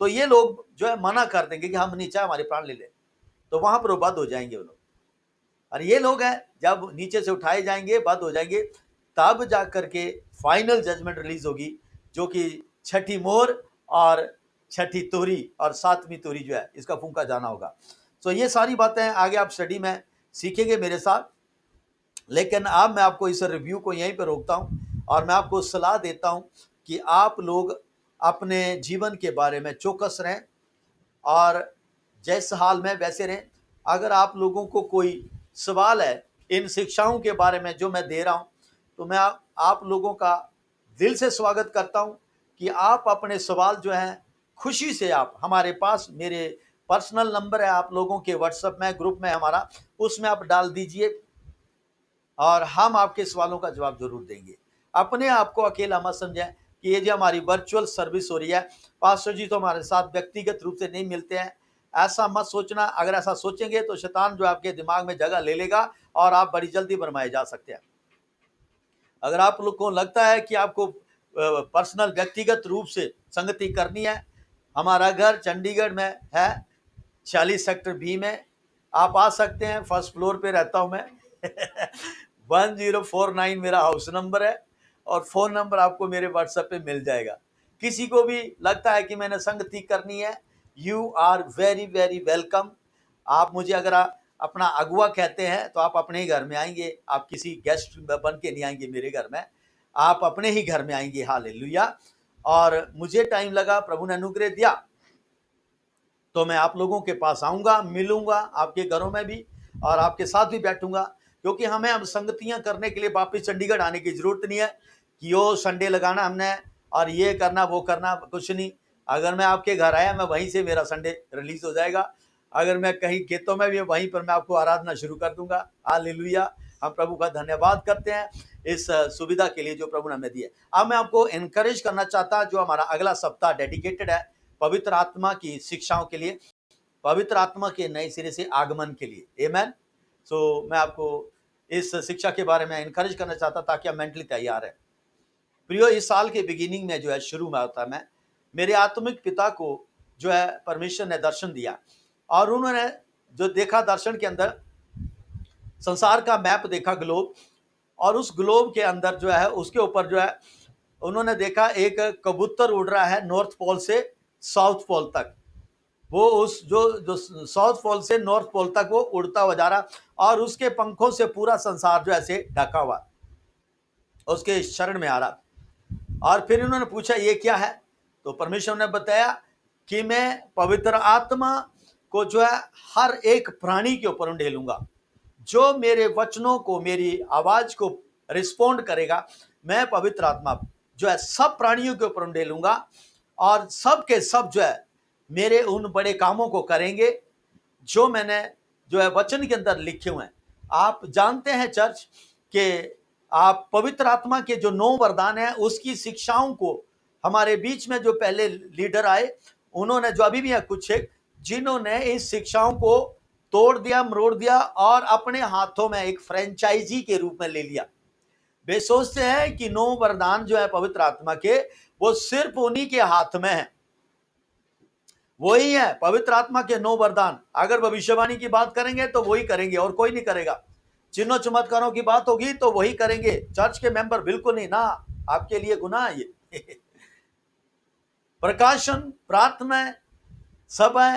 तो ये लोग जो है मना कर देंगे कि हम नहीं चाहे हमारे प्राण ले ले, तो वहां पर वो बंद हो जाएंगे वो लोग। और ये लोग हैं जब नीचे से उठाए जाएंगे, बंद हो जाएंगे, तब जाकर के फाइनल जजमेंट रिलीज होगी, जो कि छठी मोहर और छठी तोरी और सातवीं तोरी जो है इसका फूंका जाना होगा। तो ये सारी बातें आगे आप स्टडी में सीखेंगे मेरे साथ। लेकिन अब मैं आपको इस रिव्यू को यहीं पर रोकता हूं और मैं आपको सलाह देता हूं कि आप लोग अपने जीवन के बारे में चौकस रहें और जैसे हाल में वैसे रहें। अगर आप लोगों को कोई सवाल है इन शिक्षाओं के बारे में जो मैं दे रहा हूं, तो मैं आप लोगों का दिल से स्वागत करता हूं कि आप अपने सवाल जो हैं खुशी से आप हमारे पास, मेरे पर्सनल नंबर है आप लोगों के व्हाट्सएप में, ग्रुप में हमारा, उसमें आप डाल दीजिए और हम आपके सवालों का जवाब जरूर देंगे। अपने आप को अकेला मत समझें कि ये जो हमारी वर्चुअल सर्विस हो रही है, पास्टर जी तो हमारे साथ व्यक्तिगत रूप से नहीं मिलते हैं, ऐसा मत सोचना। अगर ऐसा सोचेंगे तो शैतान जो आपके दिमाग में जगह ले लेगा और आप बड़ी जल्दी भरमाए जा सकते हैं। अगर आप लोग को लगता है कि आपको पर्सनल व्यक्तिगत रूप से संगति करनी है, हमारा घर चंडीगढ़ में है, 46 सेक्टर बी में, आप आ सकते हैं। फर्स्ट फ्लोर पे रहता हूं मैं 1049 मेरा हाउस नंबर है और फोन नंबर आपको मेरे व्हाट्सएप पे मिल जाएगा। किसी को भी लगता है कि मैंने संगति करनी है, you are very very welcome. आप मुझे अगर अपना अगुआ कहते हैं तो आप अपने ही घर में आएंगे, आप किसी गेस्ट बन के नहीं आएंगे मेरे घर में, आप अपने ही घर में आएंगे। हालेलुया। और मुझे टाइम लगा, प्रभु ने अनुग्रह दिया, तो मैं आप लोगों के पास आऊंगा, मिलूंगा आपके घरों में भी और आपके साथ भी बैठूंगा। क्योंकि हमें अब संगतियां करने के लिए वापिस चंडीगढ़ आने की जरूरत नहीं है कि वो संडे लगाना हमने और ये करना वो करना, कुछ नहीं। अगर मैं आपके घर आया, मैं वहीं से मेरा संडे रिलीज हो जाएगा। अगर मैं कहीं खेतों में भी, वहीं पर मैं आपको आराधना शुरू कर दूंगा। हालेलुया। हम प्रभु का धन्यवाद करते हैं इस सुविधा के लिए जो प्रभु ने हमें दी है। अब मैं आपको एनकरेज करना चाहता, जो हमारा अगला सप्ताह डेडिकेटेड है पवित्र आत्मा की शिक्षाओं के लिए, पवित्र आत्मा के नए सिरे से आगमन के लिए। आमेन। सो मैं आपको इस शिक्षा के बारे में एनकरेज करना चाहता ताकि आप मेंटली तैयार है। प्रियो, इस साल के बिगिनिंग में जो है, शुरू में होता है, मैं मेरे आत्मिक पिता को जो है परमेश्वर ने दर्शन दिया और उन्होंने जो देखा दर्शन के अंदर, संसार का मैप देखा, ग्लोब, और उस ग्लोब के अंदर जो है उसके ऊपर जो है उन्होंने देखा एक कबूतर उड़ रहा है नॉर्थ पोल से साउथ पोल तक। वो उस जो साउथ पोल से नॉर्थ पोल तक वो उड़ता हुआ जा रहा और उसके पंखों से पूरा संसार जो ऐसे ढका हुआ उसके शरण में आ रहा। और फिर उन्होंने पूछा ये क्या है, तो परमेश्वर ने बताया कि मैं पवित्र आत्मा को जो है हर एक प्राणी के ऊपर ढेलूंगा। जो मेरे वचनों को, मेरी आवाज को रिस्पोंड करेगा, मैं पवित्र आत्मा जो है सब प्राणियों के ऊपर ढेलूंगा और सब के सब जो है मेरे उन बड़े कामों को करेंगे जो मैंने जो है वचन के अंदर लिखे हुए हैं। आप जानते हैं चर्च के आप पवित्र आत्मा के जो 9 वरदान हैं उसकी शिक्षाओं को हमारे बीच में जो पहले लीडर आए, उन्होंने, जो अभी भी है कुछ एक, जिन्होंने इस शिक्षाओं को तोड़ दिया, मरोड़ दिया और अपने हाथों में एक फ्रेंचाइजी के रूप में ले लिया। वे सोचते हैं कि 9 वरदान जो है पवित्र आत्मा के, वो सिर्फ उन्हीं के हाथ में है। वही है पवित्र आत्मा के 9 वरदान। अगर भविष्यवाणी की बात करेंगे तो वही करेंगे और कोई नहीं करेगा। चिन्हों चमत्कारों की बात होगी तो वही करेंगे। चर्च के मेंबर बिल्कुल नहीं ना, आपके लिए गुनाह है ये। प्रकाशन, प्रार्थना, सभा,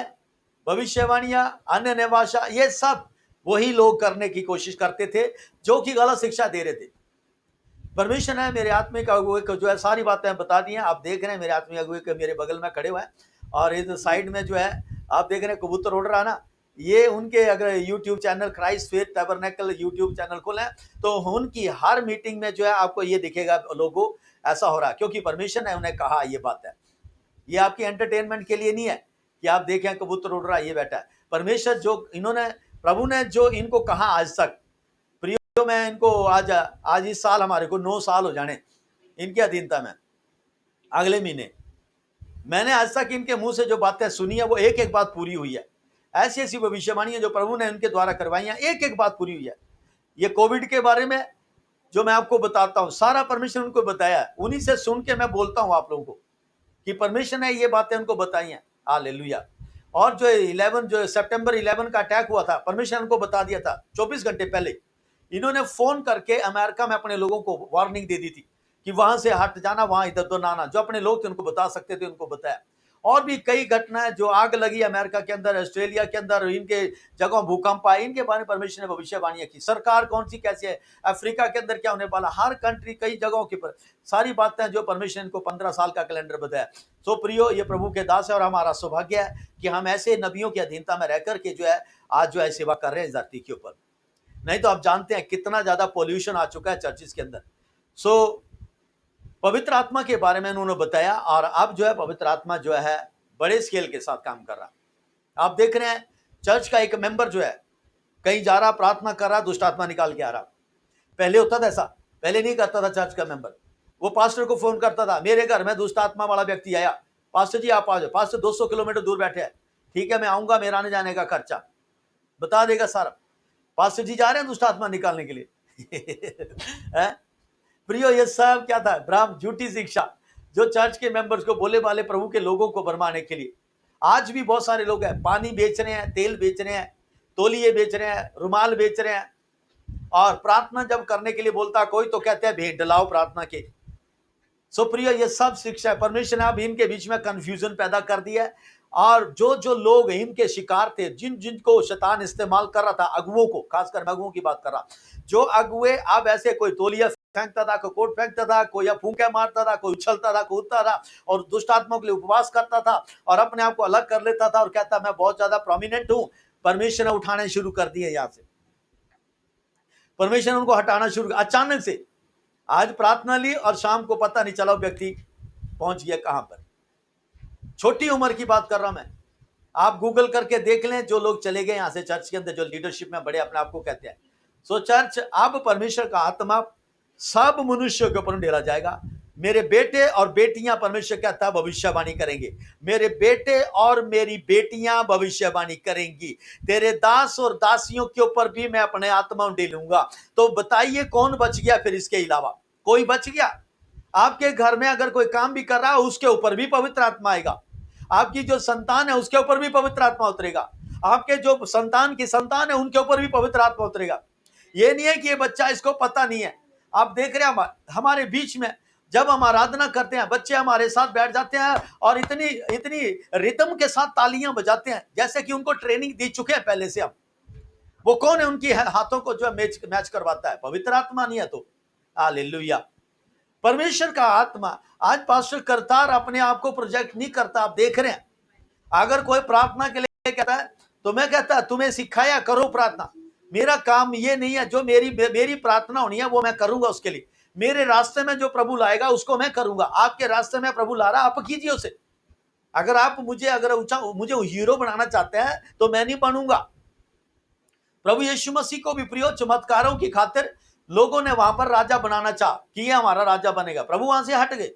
भविष्यवाणियां, अन्य भाषा, ये सब वही लोग करने की कोशिश करते थे जो कि गलत शिक्षा दे रहे थे। परमेश्वर है मेरे आत्मिक अगुए को जो है सारी बातें बता दी हैं। आप देख रहे हैं मेरे आत्मिक अगुए के मेरे बगल में खड़े हुए हैं और इस साइड में जो है आप देख रहे हैं कबूतर उड़ रहा ना, ये उनके अगर YouTube channel Christ faith tabernacle YouTube channel खोलें तो उनकी हर मीटिंग में जो है आपको ये दिखेगा लोगों ऐसा हो रहा है, क्योंकि परमेश्वर ने उन्हें कहा ये बात है। ये आपकी एंटरटेनमेंट के लिए नहीं है कि आप देखें कबूतर उड़ रहा है, ये बैठा है। परमेश्वर जो इन्होंने, प्रभु ने जो इनको कहा आज तक, प्रियो मैं इनको आज इस साल हमारे को 9 साल हो जाने इनकी अधीनता में। अगले महीने मैंने आज तक इनके मुंह से जो बातें सुनी है वो एक एक बात पूरी हुई है। ऐसी ऐसी भविष्यवाणियां जो प्रभु ने इनके द्वारा करवाई हैं, एक एक बात पूरी हुई है। ये कोविड के बारे में जो मैं आपको बताता हूं, सारा परमेश्वर उनको बताया है। उन्हीं से सुन के मैं बोलता हूं आप लोगों को कि परमेश्वर ने ये बातें उनको बताई हैं। हालेलुया। और जो सितंबर 11 का अटैक हुआ था, परमेश्वर ने उनको बता दिया था 24 घंटे पहले। इन्होंने फोन करके अमेरिका में अपने लोगों को वार्निंग दे दी थी कि वहां से हट जाना, वहां इधर उधर ना आना। जो अपने लोग थे उनको बता सकते थे उनको बताया। और भी कई घटनाएं जो आग लगी अमेरिका के अंदर, ऑस्ट्रेलिया के अंदर, इनके जगहों भूकंप आए, इनके बारे में परमेश्वर ने भविष्यवाणियां की। सरकार कौन सी कैसी है, अफ्रीका के अंदर क्या होने वाला, हर कंट्री कई जगहों के पर सारी बातें जो परमेश्वर ने इनको 15 साल का कैलेंडर बताया। सो प्रियो, ये प्रभु के दास है और हमारा सौभाग्य है कि हम ऐसे नबियों की अधीनता में रहकर के जो है आज जो है सेवा कर रहे हैं इस धरती के ऊपर। नहीं तो आप जानते हैं कितना ज्यादा पॉल्यूशन आ चुका है चर्चिस के अंदर। सो पवित्र आत्मा के बारे में उन्होंने बताया और अब जो है पवित्र आत्मा जो है बड़े स्केल के साथ काम कर रहा। आप देख रहे हैं चर्च का एक मेंबर जो है कहीं जा रहा, प्रार्थना कर रहा, दुष्ट आत्मा निकाल के आ रहा। पहले होता था ऐसा, पहले नहीं करता था चर्च का मेंबर। वो पास्टर को फोन करता था, मेरे घर में दुष्ट आत्मा वाला व्यक्ति आया, पास्टर जी आप आ जाओ। पास्टर 200 किलोमीटर दूर बैठे हैं, ठीक है मैं आऊंगा, मेरा आने जाने का खर्चा बता देगा सारा। पास्टर जी जा रहे हैं दुष्ट आत्मा निकालने के लिए। प्रियो, ये सब क्या था? भ्रम, झूठी शिक्षा जो चर्च के मेंबर्स को, बोले वाले प्रभु के लोगों को भरमाने के लिए। आज भी बहुत सारे लोग हैं, पानी बेच रहे हैं, तेल बेच रहे हैं, तौलिए बेच रहे हैं, रुमाल बेच रहे हैं। और प्रार्थना जब करने के लिए बोलता कोई तो कहते हैं भेंट डलाओ प्रार्थना के। सो प्रियो, ये सब शिक्षा है। परमेश्वर ने अब इनके बीच में कंफ्यूजन पैदा कर दिया है। और जो जो लोग इनके शिकार थे, जिनको शैतान इस्तेमाल कर रहा था, अगुओं को, खासकर मैं अगुओं की बात कर रहा, जो अगुए अब ऐसे कोई तौलिया फेंकता था, कोई कोट फेंकता था, कोई फूंके मारता था, कोई उछलता था, कोई उठता था और दुष्ट आत्माओं के लिए उपवास करता था और अपने आप को अलग कर लेता था और कहता मैं बहुत ज्यादा प्रोमिनेंट हूं। परमेश्वर ने उठाने शुरू कर दिए यहां से। परमेश्वर ने उनको हटाना शुरू, अचानक से आज प्रार्थना ली और शाम को पता नहीं चला व्यक्ति पहुंच गया कहां पर। छोटी उम्र की बात कर रहा हूं मैं। आप गूगल करके देख लें, जो लोग चले गए यहां से चर्च के अंदर, जो लीडरशिप में बड़े अपने आप को कहते हैं। सो चर्च, अब परमेश्वर का आत्मा सब मनुष्यों के ऊपर डेरा जाएगा। मेरे बेटे और बेटियां, परमेश्वर कहता है, भविष्यवाणी करेंगे। मेरे बेटे और मेरी बेटियां भविष्यवाणी करेंगी। तेरे दास और दासियों के ऊपर भी मैं अपने आत्मा डेलूंगा। तो बताइए कौन बच गया फिर? इसके अलावा कोई बच गया? आपके घर में अगर कोई काम भी कर रहा है, उसके ऊपर भी पवित्र आत्मा आएगा। आपकी जो संतान है उसके ऊपर भी पवित्र आत्मा उतरेगा। आपके जो संतान की संतान है उनके ऊपर भी पवित्र आत्मा उतरेगा। ये नहीं है कि ये बच्चा, इसको पता नहीं है। आप देख रहे हैं हमारे बीच में जब हम आराधना करते हैं, बच्चे हमारे साथ बैठ जाते हैं और इतनी इतनी रिदम के साथ तालियां बजाते हैं जैसे कि उनको ट्रेनिंग दे चुके हैं पहले से हम। वो कौन है उनकी हाथों को जो मैच करवाता है? पवित्र आत्मा नहीं है तो। हालेलुया। परमेश्वर का आत्मा। आज पास्टर करतार अपने आप को प्रोजेक्ट नहीं करता, आप देख रहे हैं। अगर कोई प्रार्थना के लिए कहता है तो मैं कहता तुम्हें सिखाया करो प्रार्थना। मेरा काम ये नहीं है, जो मेरी प्रार्थना होनी है वो मैं करूंगा उसके लिए। मेरे रास्ते में जो प्रभु लाएगा उसको मैं करूंगा। आपके रास्ते में प्रभु ला रहा, आप कीजिए उसे। अगर आप मुझे हीरो बनाना चाहते हैं तो मैं नहीं बनूंगा। प्रभु यीशु मसीह को भी प्रियो चमत्कारों की खातिर लोगों ने वहां पर राजा बनाना चाहा कि ये हमारा राजा बनेगा, प्रभु वहां से हट गए।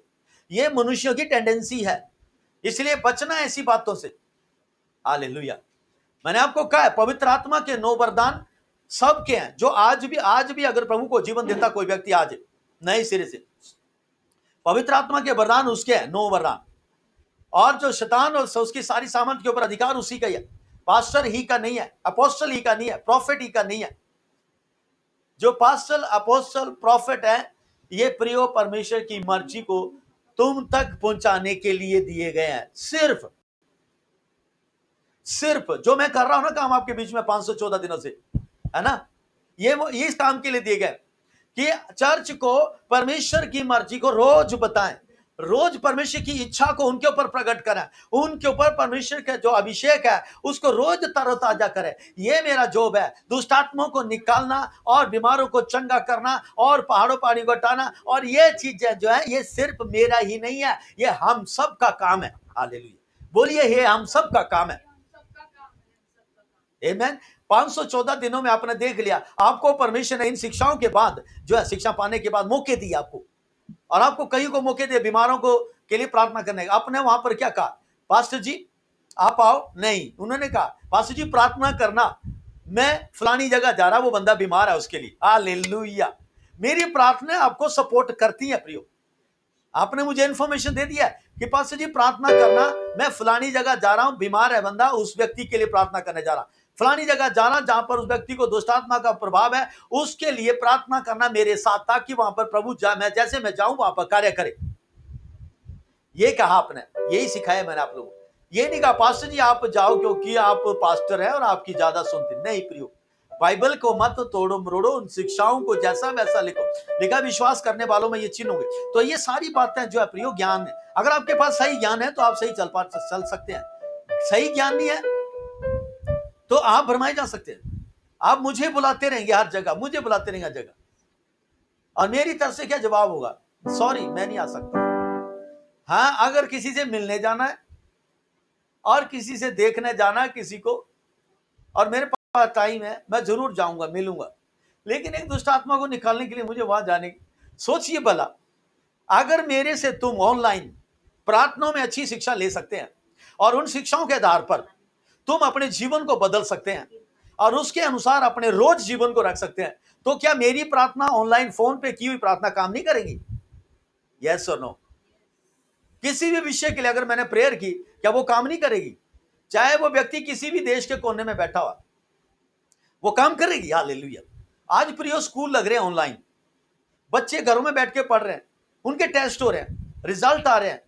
ये मनुष्यों की टेंडेंसी है, इसलिए बचना ऐसी बातों से। हालेलुया। मैंने आपको कहा है पवित्र आत्मा के 9 वरदान सबके हैं, जो आज भी अगर प्रभु को जीवन देता कोई व्यक्ति आज नए सिरे से, पवित्र आत्मा के वरदान उसके हैं, 9 वरदान। और जो शैतान और उसकी सारी सामंत के ऊपर अधिकार उसी का ही है, पास्टर ही का नहीं है, अपोस्टल ही का नहीं है, प्रॉफिट ही का नहीं है। जो पास्टर अपोस्टल प्रॉफिट है, ये प्रियो परमेश्वर की मर्जी को तुम तक पहुंचाने के लिए दिए गए हैं। सिर्फ जो मैं कर रहा हूं ना काम आपके बीच में 514 दिनों से, है ना, ये इस काम के लिए दिए गए कि चर्च को परमेश्वर की मर्जी को रोज बताएं, रोज परमेश्वर की इच्छा को उनके ऊपर प्रकट करें, उनके ऊपर परमेश्वर का जो अभिषेक है उसको रोज तरोताजा करें। ये मेरा जॉब है, दुष्ट आत्माओं को निकालना और बीमारों को चंगा करना और पहाड़ों पानी को हटाना। और ये चीजें जो है ये सिर्फ मेरा ही नहीं है, ये हम सब का काम है। हालेलुया, बोलिए ये हम सब का काम है। आमीन। 514 दिनों में आपने देख लिया, आपको परमेश्वर ने इन शिक्षाओं के बाद जो है, शिक्षा पाने के बाद मौके दिए आपको, और आपको कई को मौके दिए बीमारों को के लिए प्रार्थना करने का। आपने वहां पर क्या कहा, पास्टर जी आप आओ? नहीं, उन्होंने कहा पास्टर जी प्रार्थना करना, मैं फलानी जगह जा रहा, वो बंदा बीमार है उसके लिए। हालेलुया। मेरी प्रार्थना आपको सपोर्ट करती है प्रियो। आपने मुझे इंफॉर्मेशन दे दिया कि पास्टर जी प्रार्थना करना, मैं फलानी जगह जा रहा हूं, बीमार है बंदा, उस व्यक्ति के लिए प्रार्थना करने जा रहा, फलानी जगह जाना जहां पर उस व्यक्ति को दुष्टात्मा का प्रभाव है, उसके लिए प्रार्थना करना मेरे साथ, ताकि वहां पर प्रभु मैं जैसे मैं जाऊं वहां पर कार्य करे। ये कहा आपने, यही सिखाया मैंने आप लोगों को। ये नहीं कहा पास्टर जी आप जाओ क्योंकि आप पास्टर है और आपकी ज्यादा सुनते नहीं। प्रियो, बाइबल को मत तोड़ो मरोड़ो, उन शिक्षाओं को जैसा वैसा लिखो, लिखा विश्वास करने वालों में ये चिन्ह होंगे। तो ये सारी बातें जो है प्रियो ज्ञान है। अगर आपके पास सही ज्ञान है तो आप सही चल सकते हैं। सही ज्ञान नहीं है तो आप भरमाए जा सकते हैं। आप मुझे बुलाते रहेंगे हर जगह, मुझे बुलाते रहेंगे हर जगह, और मेरी तरफ से क्या जवाब होगा, सॉरी मैं नहीं आ सकता। हाँ, अगर किसी से मिलने जाना है और किसी से देखने जाना है किसी को, और मेरे पास टाइम है, मैं जरूर जाऊंगा, मिलूंगा। लेकिन एक दुष्ट आत्मा को निकालने के लिए मुझे वहां जाने की, सोचिए भला, अगर मेरे से तुम ऑनलाइन प्रार्थनाओं में अच्छी शिक्षा ले सकते हैं और उन शिक्षाओं के आधार पर तुम अपने जीवन को बदल सकते हैं और उसके अनुसार अपने रोज जीवन को रख सकते हैं, तो क्या मेरी प्रार्थना ऑनलाइन फोन पे की हुई प्रार्थना काम नहीं करेगी? यस और नो? किसी भी विषय के लिए अगर मैंने प्रेयर की, क्या वो काम नहीं करेगी? चाहे वो व्यक्ति किसी भी देश के कोने में बैठा हुआ, वो काम करेगी। हालेलुया। आज प्रियो स्कूल लग रहे हैं ऑनलाइन, बच्चे घरों में बैठ के पढ़ रहे हैं, उनके टेस्ट हो रहे हैं, रिजल्ट आ रहे हैं,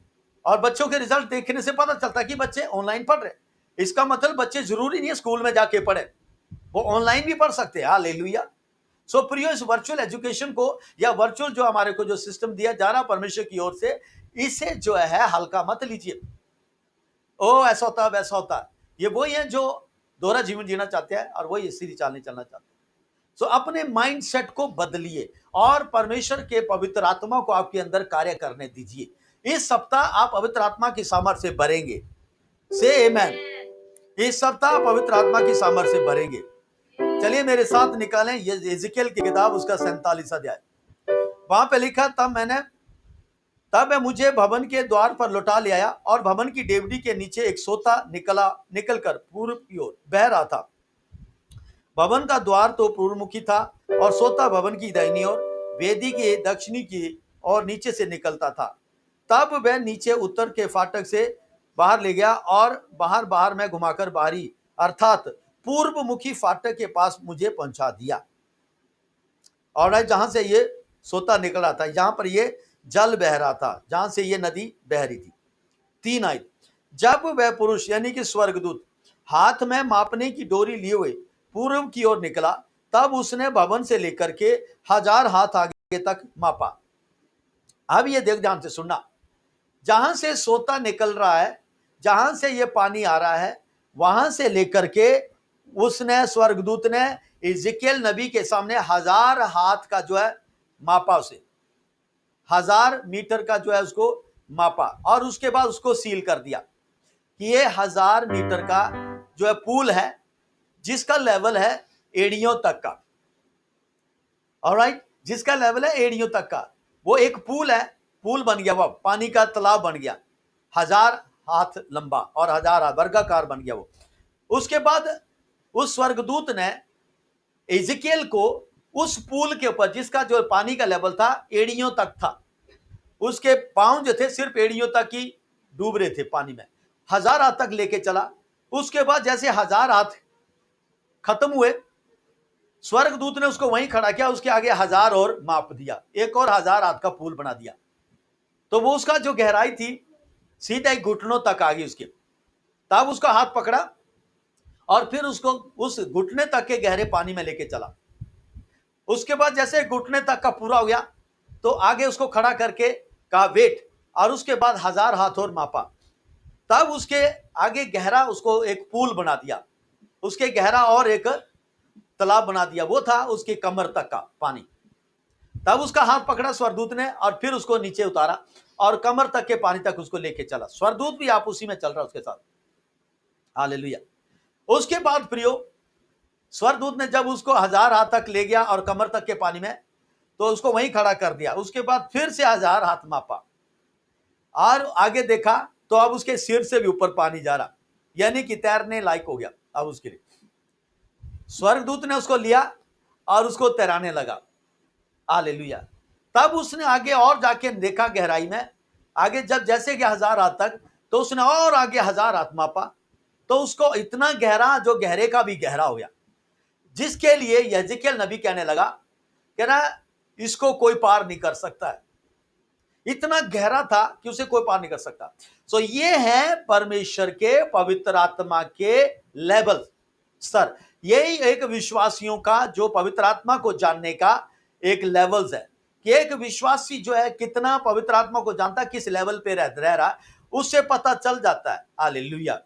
और बच्चों के रिजल्ट देखने से पता चलता है कि बच्चे ऑनलाइन पढ़ रहे हैं। इसका मतलब बच्चे जरूरी नहीं है स्कूल में जाके पढ़े, वो ऑनलाइन भी पढ़ सकते हैं। हालेलुया। सो प्रियो, इस वर्चुअल एजुकेशन को या वर्चुअल जो हमारे को जो सिस्टम दिया जा रहा परमेश्वर की ओर से, इसे जो है हल्का मत लीजिए। ओ ऐसा होता वैसा होता, ये वही है जो दोहरा जीवन जीना चाहते हैं और वही सीधी चाल नहीं चलना चाहते। सो अपने माइंड सेट को बदलिए और परमेश्वर के पवित्र आत्मा को आपके अंदर कार्य करने दीजिए। इस सप्ताह आप पवित्र आत्मा की सामर्थ्य से भरेंगे। से आमेन। इस सप्ताह पवित्र आत्मा की सामर्थ्य से भरेंगे। चलिए मेरे साथ निकालें ये एजेकियल की किताब, उसका 47 अध्याय। वहां पे लिखा, तब मुझे भवन के द्वार पर लौटा ले आया और भवन की डेवड़ी के नीचे एक सोता निकलकर पूर्व की ओर बह रहा था। भवन का द्वार तो पूर्वमुखी था और सोता भवन की दाहिनी ओर, वेदी के दक्षिणी की और नीचे से निकलता था। तब वह नीचे उत्तर के फाटक से बाहर ले गया और बाहर में घुमाकर बाहरी अर्थात पूर्वमुखी फाटक के पास मुझे पहुंचा दिया। और जहां से ये सोता निकल रहा था, जहां पर ये जल बह रहा था, जहां से ये नदी बह रही थी। 3 आयत। जब वह पुरुष यानी कि स्वर्गदूत हाथ में मापने की डोरी लिए हुए पूर्व की ओर निकला, तब उसने भवन से लेकर के 1000 हाथ आगे तक मापा। अब ये देख ध्यान से सुनना, जहां से सोता निकल रहा है, जहां से ये पानी आ रहा है, वहां से लेकर के उसने स्वर्गदूत ने एजेकियल नबी के सामने 1000 हाथ का जो है मापा, उसे 1000 मीटर का जो है उसको मापा, और उसके बाद उसको सील कर दिया कि ये 1000 मीटर का जो है पूल है, जिसका लेवल है एड़ियों तक का। ऑलराइट, जिसका लेवल है एड़ियों तक का, वो एक पूल है, पूल बन गया, वो पानी का तालाब बन गया। 1000 हाथ लंबा और 1000 हाथ, वर्गाकार बन गया वो। उसके बाद उस स्वर्गदूत ने इज़िकियल को उस पुल के ऊपर, जिसका जो पानी का लेवल था एड़ियों तक था, उसके पांव जो थे सिर्फ एड़ियों तक ही डूब रहे थे पानी में, 1000 हाथ तक लेके चला। उसके बाद जैसे 1000 हाथ खत्म हुए, स्वर्गदूत ने उसको वहीं खड़ा किया, उसके आगे 1000 और माप दिया, एक और 1000 हाथ का पुल बना दिया। तो वो उसका जो गहराई थी सीधा एक घुटनों तक आ गई उसके। तब उसका हाथ पकड़ा और फिर उसको उस घुटने तक के गहरे पानी में लेके चला। उसके बाद जैसे घुटने तक का पूरा हो गया तो आगे उसको खड़ा करके कहा वेट, और उसके बाद 1000 हाथ और मापा। तब उसके आगे गहरा उसको एक पुल बना दिया, उसके गहरा और एक तालाब बना दिया, वो था उसकी कमर तक का पानी। तब उसका हाथ पकड़ा स्वर्गदूत ने और फिर उसको नीचे उतारा और कमर तक के पानी तक उसको लेके चला। स्वर्गदूत भी आप उसी में चल रहा उसके साथ। हालेलुया। उसके बाद प्रियो, स्वर्गदूत ने जब उसको 1000 हाथ तक ले गया और कमर तक के पानी में, तो उसको वहीं खड़ा कर दिया। उसके बाद फिर से 1000 हाथ मापा और आगे देखा तो अब उसके सिर से भी ऊपर पानी जा रहा, यानी कि तैरने लायक हो गया अब उसके लिए। स्वर्गदूत ने उसको लिया और उसको तैराने लगा। हालेलुया। तब उसने आगे और जाके देखा गहराई में, आगे जब जैसे कि 1000 हाथ तक, तो उसने और आगे 1000 हाथ मापा, तो उसको इतना गहरा, जो गहरे का भी गहरा हो गया, जिसके लिए यजेकियल नबी कहने लगा, कह रहा इसको कोई पार नहीं कर सकता है। इतना गहरा था कि उसे कोई पार नहीं कर सकता। सो ये है परमेश्वर के पवित्र आत्मा के लेवल, स्तर। यही एक विश्वासियों का जो पवित्र आत्मा को जानने का एक लेवल्स है, कि एक विश्वासी जो है कितना पवित्र आत्मा को जानता, किस लेवल पे रह रहा, उससे पता चल जाता है। हालेलुया।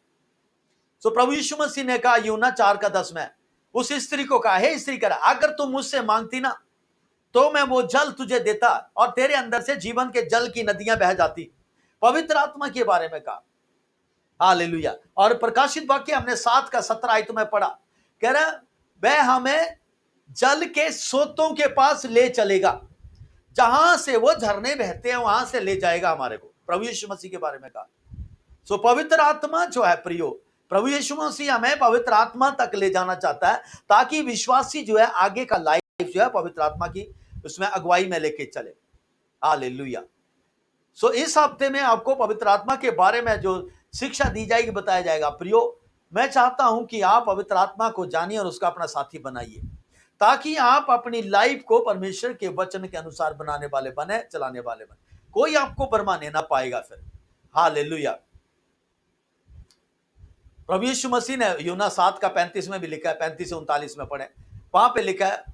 सो प्रभु यीशु मसीह ने कहा यूहन्ना 4:10 में उस स्त्री को कहा, हे स्त्री, करा अगर तुम मुझसे मांगती ना तो मैं वो जल तुझे देता और तेरे अंदर से जीवन के जल की नदियां बह जाती। पवित्र आत्मा के बारे में कहा। हालेलुया। और प्रकाशित वाक्य हमने 7:17 आयत में पढ़ा, कह रहा वह हमें जल के सोतों के पास ले चलेगा, जहां से वो झरने बहते हैं वहां से ले जाएगा हमारे को। प्रभु यीशु मसीह के बारे में कहा। सो पवित्र आत्मा जो है प्रियो, प्रभु यीशु मसीह हमें पवित्र आत्मा तक ले जाना चाहता है, ताकि विश्वासी जो है आगे का लाइफ जो है पवित्र आत्मा की उसमें अगुवाई में लेके चले। हालेलुया। सो इस हफ्ते में आपको पवित्र आत्मा के बारे में जो शिक्षा दी जाएगी, बताया जाएगा। प्रियो, मैं चाहता हूं कि आप पवित्र आत्मा को जानिए और उसका अपना साथी बनाइए, ताकि आप अपनी लाइफ को परमेश्वर के वचन के अनुसार बनाने वाले बने, चलाने वाले बने। कोई आपको भरमाने ना पाएगा फिर। हालेलुया। प्रभु यीशु मसीह ने यूहन्ना 7:35 में भी लिखा है, 35 से 39 में पढ़े, वहां पे लिखा है,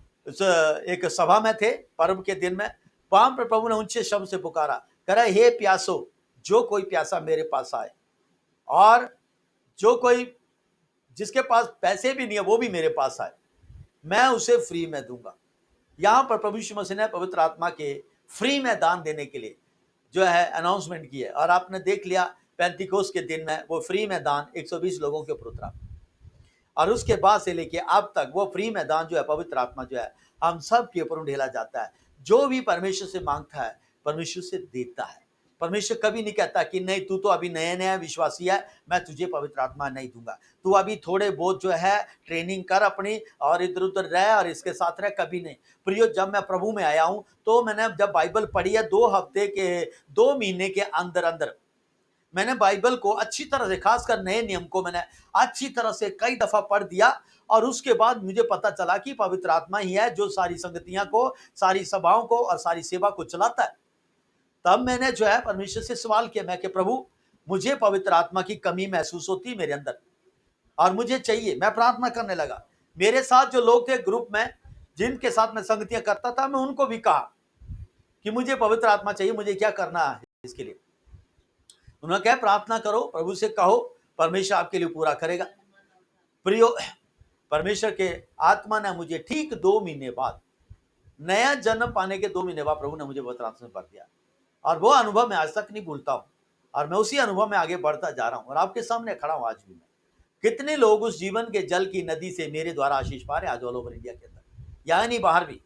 एक सभा में थे पर्व के दिन में, वहां पर प्रभु ने ऊंचे शब्द से पुकारा, कह रहा हे प्यासो, जो कोई प्यासा मेरे पास आए, और जो कोई जिसके पास पैसे भी नहीं है वो भी मेरे पास आए, मैं उसे फ्री में दूंगा। यहां पर प्रभु यीशु मसीह ने पवित्र आत्मा के फ्री में दान देने के लिए जो है अनाउंसमेंट की है, और आपने देख लिया पेंतिकोस्त के दिन में वो फ्री में दान 120 लोगों के ऊपर उतरा, और उसके बाद से लेके अब तक वो फ्री में दान जो है पवित्र आत्मा जो है हम सब के ऊपर ढेला जाता है। जो भी परमेश्वर से मांगता है परमेश्वर से देता है। परमेश्वर कभी नहीं कहता कि नहीं तू तो अभी नया नया विश्वासी है, मैं तुझे पवित्र आत्मा नहीं दूंगा, तू अभी थोड़े बहुत जो है ट्रेनिंग कर अपनी और इधर उधर रह और इसके साथ रह। कभी नहीं प्रियो। जब मैं प्रभु में आया हूं तो मैंने जब बाइबल पढ़ी है 2 हफ्ते के 2 महीने के अंदर अंदर मैंने बाइबल को अच्छी तरह से, खासकर नए नियम को मैंने अच्छी तरह से कई दफा पढ़ दिया, और उसके बाद मुझे पता चला कि पवित्र आत्मा ही है जो सारी संगतियां को, सारी सभाओं को और सारी सेवा को चलाता है। तब मैंने जो है परमेश्वर से सवाल किया, मैं कि प्रभु मुझे पवित्र आत्मा की कमी महसूस होती है मेरे अंदर और मुझे चाहिए। मैं प्रार्थना करने लगा। मेरे साथ जो लोग थे ग्रुप में, जिनके साथ मैं संगतियां करता था, मैं उनको भी कहा कि मुझे पवित्र आत्मा चाहिए, मुझे क्या करना है इसके लिए। उन्होंने कहा प्रार्थना करो, प्रभु से कहो, परमेश्वर आपके लिए पूरा करेगा। प्रियो, परमेश्वर के आत्मा ने मुझे ठीक 2 महीने बाद, नया जन्म पाने के 2 महीने बाद प्रभु ने मुझे पवित्र आत्मा से भर दिया, और वो अनुभव मैं आज तक नहीं भूलता हूं, और मैं उसी अनुभव में आगे बढ़ता जा रहा हूं और आपके सामने खड़ा हूं आज भी। मैं कितने लोग उस जीवन के जल की नदी से मेरे द्वारा आशीष पा रहे आज ऑल ओवर इंडिया के अंदर, यानी बाहर भी,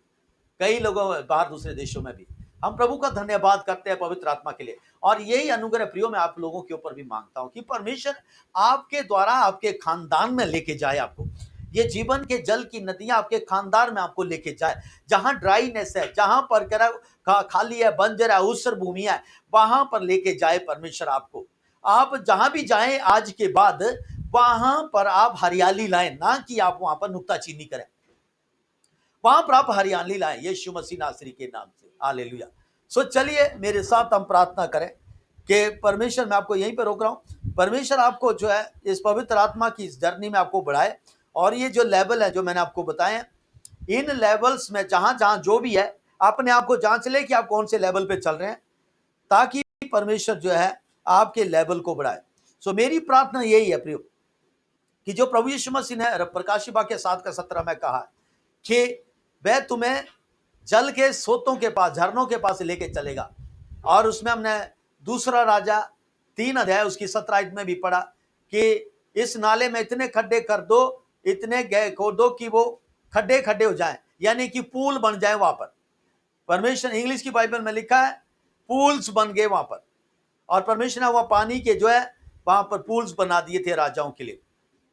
कई लोगों बाहर दूसरे देशों में भी। हम प्रभु का धन्यवाद करते हैं पवित्र आत्मा के लिए। और यही अनुग्रह प्रियो मैं आप लोगों के ऊपर भी मांगता हूं कि परमेश्वर आपके द्वारा आपके खानदान में लेके जाए आपको। ये जीवन के जल की नदियां आपके खानदान में आपको लेके जाए। जहां ड्राईनेस है, जहां पर खाली है, बंजर है, ऊसर भूमि है, वहां पर लेके जाए परमेश्वर आपको। आप जहां भी जाएं आज के बाद, वहां पर आप हरियाली लाएं, ना कि आप वहां पर नुक्ताचीनी करें। वहां पर आप हरियाली लाएं यीशु मसीह नासरी के नाम से। हालेलुया। सो चलिए मेरे साथ हम प्रार्थना करें कि परमेश्वर, मैं आपको यहीं पर रोक रहा हूं, परमेश्वर आपको जो है इस पवित्र आत्मा की इस जर्नी में आपको बढ़ाए। और ये जो लेवल है जो मैंने आपको बताए, इन लेवल्स में जहां जहां जो भी है, अपने आप को जांच ले कि आप कौन से लेवल पे चल रहे हैं, ताकि परमेश्वर जो है आपके लेवल को बढ़ाए। सो मेरी प्रार्थना यही है प्रियो, कि जो प्रभु यीशु मसीह ने प्रकाशित वाक्य 7:17 में कहा कि वह तुम्हें जल के सोतों के पास, झरनों के पास लेके चलेगा। और उसमें हमने दूसरा राजा 3 अध्याय उसकी 17 में भी पढ़ा कि इस नाले में इतने खड्डे कर दो, इतने गए खोदो कि वो खड्डे खड्डे हो जाएं, यानी कि पूल बन जाए वहां पर। परमेश्वर, इंग्लिश की बाइबल में लिखा है पूल्स बन गए वहां पर। और परमेश्वर ने वह पानी के जो है वहां पर पूल्स बना दिए थे राजाओं के लिए।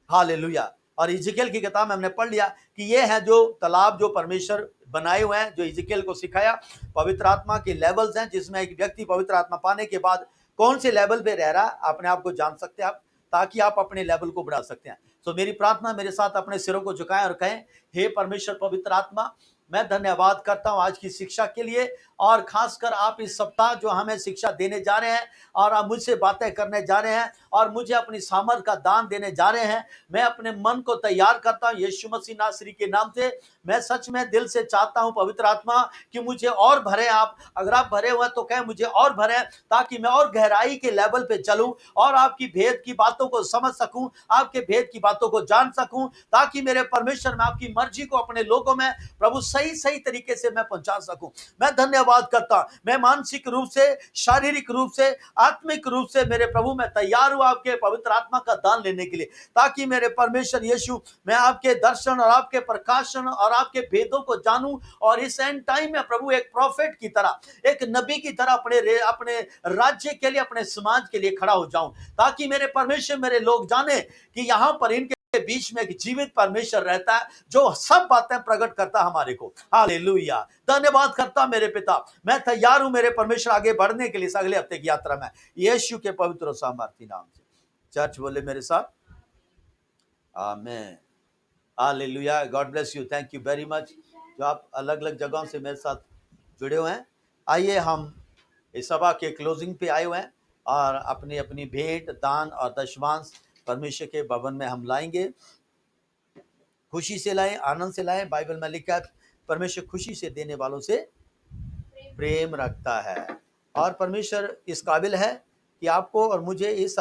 हालेलुया। और इज़िकियल की किताब में हमने पढ़ लिया कि ये है जो तालाब जो परमेश्वर बनाए हुए हैं, जो इज़िकियल को सिखाया। पवित्र आत्मा के लेवल्स हैं, जिसमें एक व्यक्ति पवित्र आत्मा पाने के बाद कौन से लेवल पे रह रहा है, अपने आप को जान सकते हैं आप, ताकि आप अपने लेवल को बढ़ा सकते हैं। तो मेरी प्रार्थना, मेरे साथ अपने सिरों को झुकाएं और कहें, हे परमेश्वर पवित्र आत्मा, मैं धन्यवाद करता हूं आज की शिक्षा के लिए। और खासकर आप इस सप्ताह जो हमें शिक्षा देने जा रहे हैं और आप मुझसे बातें करने जा रहे हैं और मुझे अपनी सामर्थ का दान देने जा रहे हैं, मैं अपने मन को तैयार करता हूं यीशु मसीह नासरी के नाम से। मैं सच में दिल से चाहता हूं पवित्र आत्मा कि मुझे और भरे आप। अगर आप भरे हुए तो कहें मुझे और भरे, ताकि मैं और गहराई के लेवल पे चलूं और आपकी भेद की बातों को समझ सकूं, आपके भेद की बातों को जान सकूं, ताकि मेरे परमेश्वर मैं आपकी मर्जी को अपने लोगों में प्रभु सही तरीके से मैं पहुंचा सकूं। मैं धन्यवाद करता हूं, मैं मानसिक रूप से, शारीरिक रूप से, आत्मिक रूप से मेरे प्रभु मैं तैयार हूं आपके पवित्र आत्मा का दान लेने के लिए, ताकि मेरे परमेश्वर यीशु मैं आपके दर्शन और आपके प्रकाशन और आपके भेदों को जानूं। और इस एंड टाइम में प्रभु एक प्रॉफिट की तरह, एक नबी की तरह अपने राज्य के लिए, अपने समाज के लिए खड़ा हो जाऊं, ताकि मेरे परमेश्वर, मेरे लोग जाने कि यहां पर इनके बीच में एक जीवित परमेश्वर रहता है जो सब बातें प्रकट करता हमारे को। हालेलुया। धन्यवाद करता मेरे पिता, मैं तैयार हूं मेरे परमेश्वर आगे बढ़ने के लिए इस अगले हफ्ते की यात्रा में, यीशु के पवित्र और सामर्थी नाम से। चर्च बोले मेरे साथ, आमीन। Hallelujah. God bless you. Thank you very much जो आप अलग अलग जगहों से मेरे साथ जुड़े हुए हैं। आइए हम इस सभा के क्लोजिंग पे आए हुए हैं और अपनी अपनी भेंट, दान और दशमांश परमेश्वर के भवन में हम लाएंगे। खुशी से लाएं, आनंद से लाएं। बाइबल में लिखा है परमेश्वर खुशी से देने वालों से प्रेम रखता है। और परमेश्वर इस काबिल है कि आपको और मुझे इस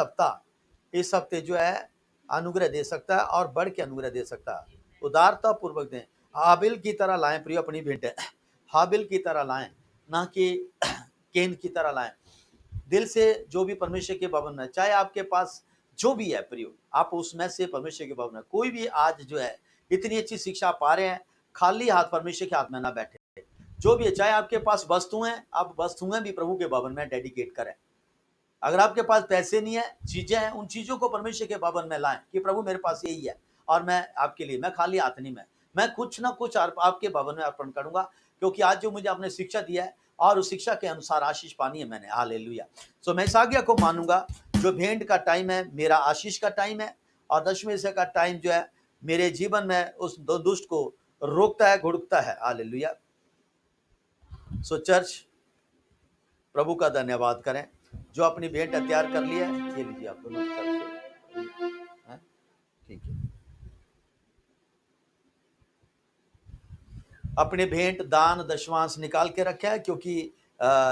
हफ्ते जो है अनुग्रह दे सकता है और बढ़ के अनुग्रह दे सकता है। उदारता पूर्वक दें। हाबिल की तरह लाएं प्रिय अपनी भेंटें, हाबिल की तरह लाएं, ना कि केन की तरह लाएं। दिल से जो भी परमेश्वर के भवन में, चाहे आपके पास जो भी है प्रियो, आप उसमें से परमेश्वर के भवन में कोई भी आज जो है इतनी अच्छी शिक्षा पा रहे हैं, खाली हाथ परमेश्वर के हाथ में ना बैठे। जो भी है, चाहे आपके पास वस्तुएं, आप वस्तुएं भी प्रभु के भवन में डेडिकेट करें। अगर आपके पास पैसे नहीं है, चीजें हैं, उन चीजों को परमेश्वर के भवन में लाएं कि प्रभु मेरे पास यही है और मैं आपके लिए, मैं खाली हाथ नहीं, मैं कुछ ना कुछ आपके भवन में अर्पण करूंगा, क्योंकि आज जो मुझे आपने शिक्षा दिया है और उस शिक्षा के अनुसार आशीष पानी है मैंने। हालेलुया। सो मैं इस आज्ञा को मानूंगा। जो भेंट का टाइम है मेरा आशीष का टाइम है, और दशमें हिस्से का टाइम जो है मेरे जीवन में उस दुष्ट को रोकता है, घुड़कता है। हालेलुया। सो चर्च प्रभु का धन्यवाद करें जो अपनी भेंट तैयार कर लिया है। ये लीजिए आप दोनों तरफ से, ठीक है। अपने भेंट, दान, दशमांश निकाल के रखा है, क्योंकि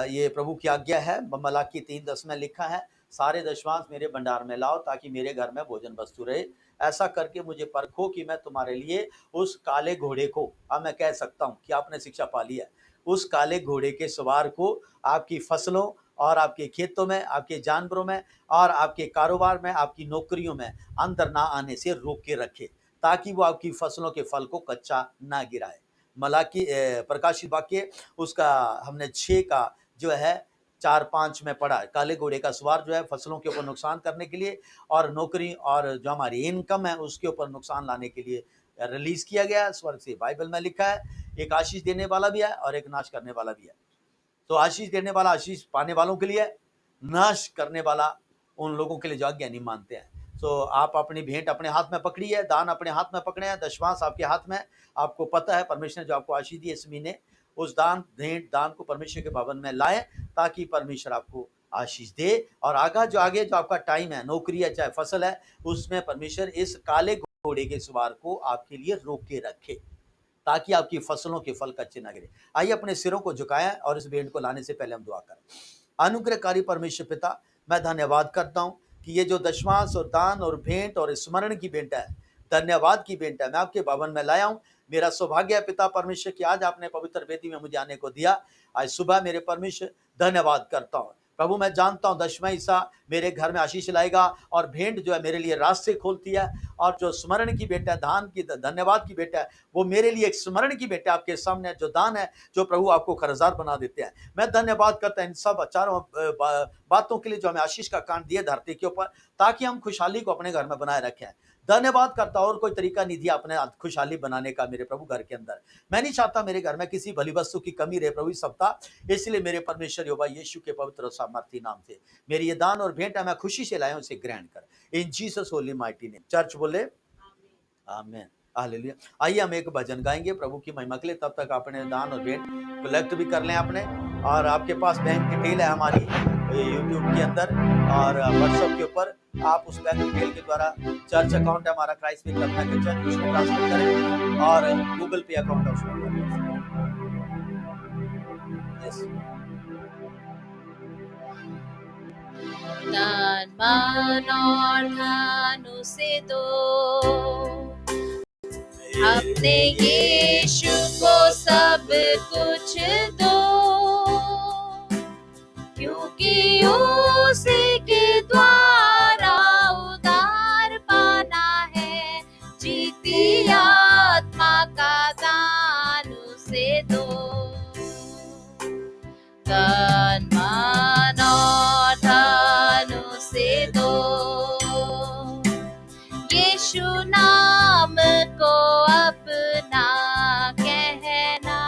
ये प्रभु की आज्ञा है। मलाकी 3:10 में लिखा है, सारे दशमांश मेरे भंडार में लाओ ताकि मेरे घर में भोजन वस्तु रहे। ऐसा करके मुझे परखो कि मैं तुम्हारे लिए उस काले घोड़े को, अब मैं कह सकता हूँ कि आपने शिक्षा पा ली है, उस काले घोड़े के सवार को आपकी फसलों और आपके खेतों में, आपके जानवरों में और आपके कारोबार में, आपकी नौकरियों में अंदर ना आने से रोक के रखे, ताकि वो आपकी फसलों के फल को कच्चा ना गिराए। मलाकी प्रकाशित वाक्य उसका हमने 6 का जो है 4-5 में पढ़ा। काले घोड़े का सवार जो है फसलों के ऊपर नुकसान करने के लिए और नौकरी और जो हमारी इनकम है उसके ऊपर नुकसान लाने के लिए रिलीज किया गया है स्वर्ग से। बाइबल में लिखा है एक आशीष देने वाला भी है और एक नाश करने वाला भी है। तो आशीष देने वाला आशीष पाने वालों के लिए, नाश करने वाला उन लोगों के लिए जो आज्ञा नहीं मानते हैं। तो आप अपनी भेंट अपने हाथ में पकड़ी है, दान अपने हाथ में पकड़े हैं, दशमांश आपके हाथ में। आपको पता है परमेश्वर ने जो आपको आशीष दी इस महीने, उस दान भेंट दान को परमेश्वर के भवन में लाए ताकि परमेश्वर आपको आशीष दे। और आगे जो आपका टाइम है, नौकरी है चाहे फसल है, उसमें परमेश्वर इस काले घोड़े के सवार को आपके लिए रोक के रखे ताकि आपकी फसलों के फल कच्चे न गिरे। आइए अपने सिरों को झुकाएं और इस भेंट को लाने से पहले हम दुआ करें। अनुग्रहकारी परमेश्वर पिता, मैं धन्यवाद करता हूं कि ये जो दशमांश और दान और भेंट और स्मरण की भेंट है, धन्यवाद की भेंट है, मैं आपके भवन में लाया हूं। मेरा सौभाग्य है पिता परमेश्वर कि आज आपने पवित्र वेदी में मुझे आने को दिया। आज सुबह मेरे परमेश्वर धन्यवाद करता हूं प्रभु। मैं जानता हूं दशमां हिस्सा मेरे घर में आशीष लाएगा और भेंट जो है मेरे लिए रास्ते खोलती है। और जो स्मरण की भेंट है, दान की धन्यवाद की भेंट है, वो मेरे लिए एक स्मरण की भेंट है। आपके सामने जो दान है जो प्रभु आपको कर्जदार बना देते हैं, मैं धन्यवाद करता हूं इन सब चारों बातों के लिए जो हमें आशीष का कांड दिए धरती के ऊपर, ताकि हम खुशहाली को अपने घर में बनाए रखें। धन्यवाद करता, और कोई तरीका नहीं दिया अपने खुशहाली बनाने का मेरे प्रभु घर के अंदर। मैं नहीं चाहता मेरे घर में किसी भली वस्तु की कमी रहे प्रभु इस सप्ताह। इसलिए मेरे परमेश्वर यहोवा यीशु के पवित्र और सामर्थी नाम से मेरी ये दान और भेंट है, मैं खुशी से लाया हूं, उसे ग्रहण कर इन Jesus Holi mighty name. Church बोले आमीन, हालेलुया। आइए हम एक भजन गाएंगे प्रभु की महिमा के लिए। तब तक अपने दान और भेंट कलेक्ट भी कर लें अपने। और आपके पास बैंक डिटेल है हमारी यूट्यूब के अंदर और व्हाट्सएप के ऊपर, आप उस बैंक डिटेल के द्वारा चर्च अकाउंट है हमारा क्राइस्ट फेथ कम्युनिटी चर्च, उसमें ट्रांसफर करें और गूगल पे अकाउंट है उसमें यस। दान मान और धन उसे दो, अपने यीशु को सब कुछ दो, क्योंकि उसी के द्वारा उद्धार पाना है। जीती आत्मा का दान उसे दो। दान मान और धन उसे दो, यीशु नाम को अपना कहना,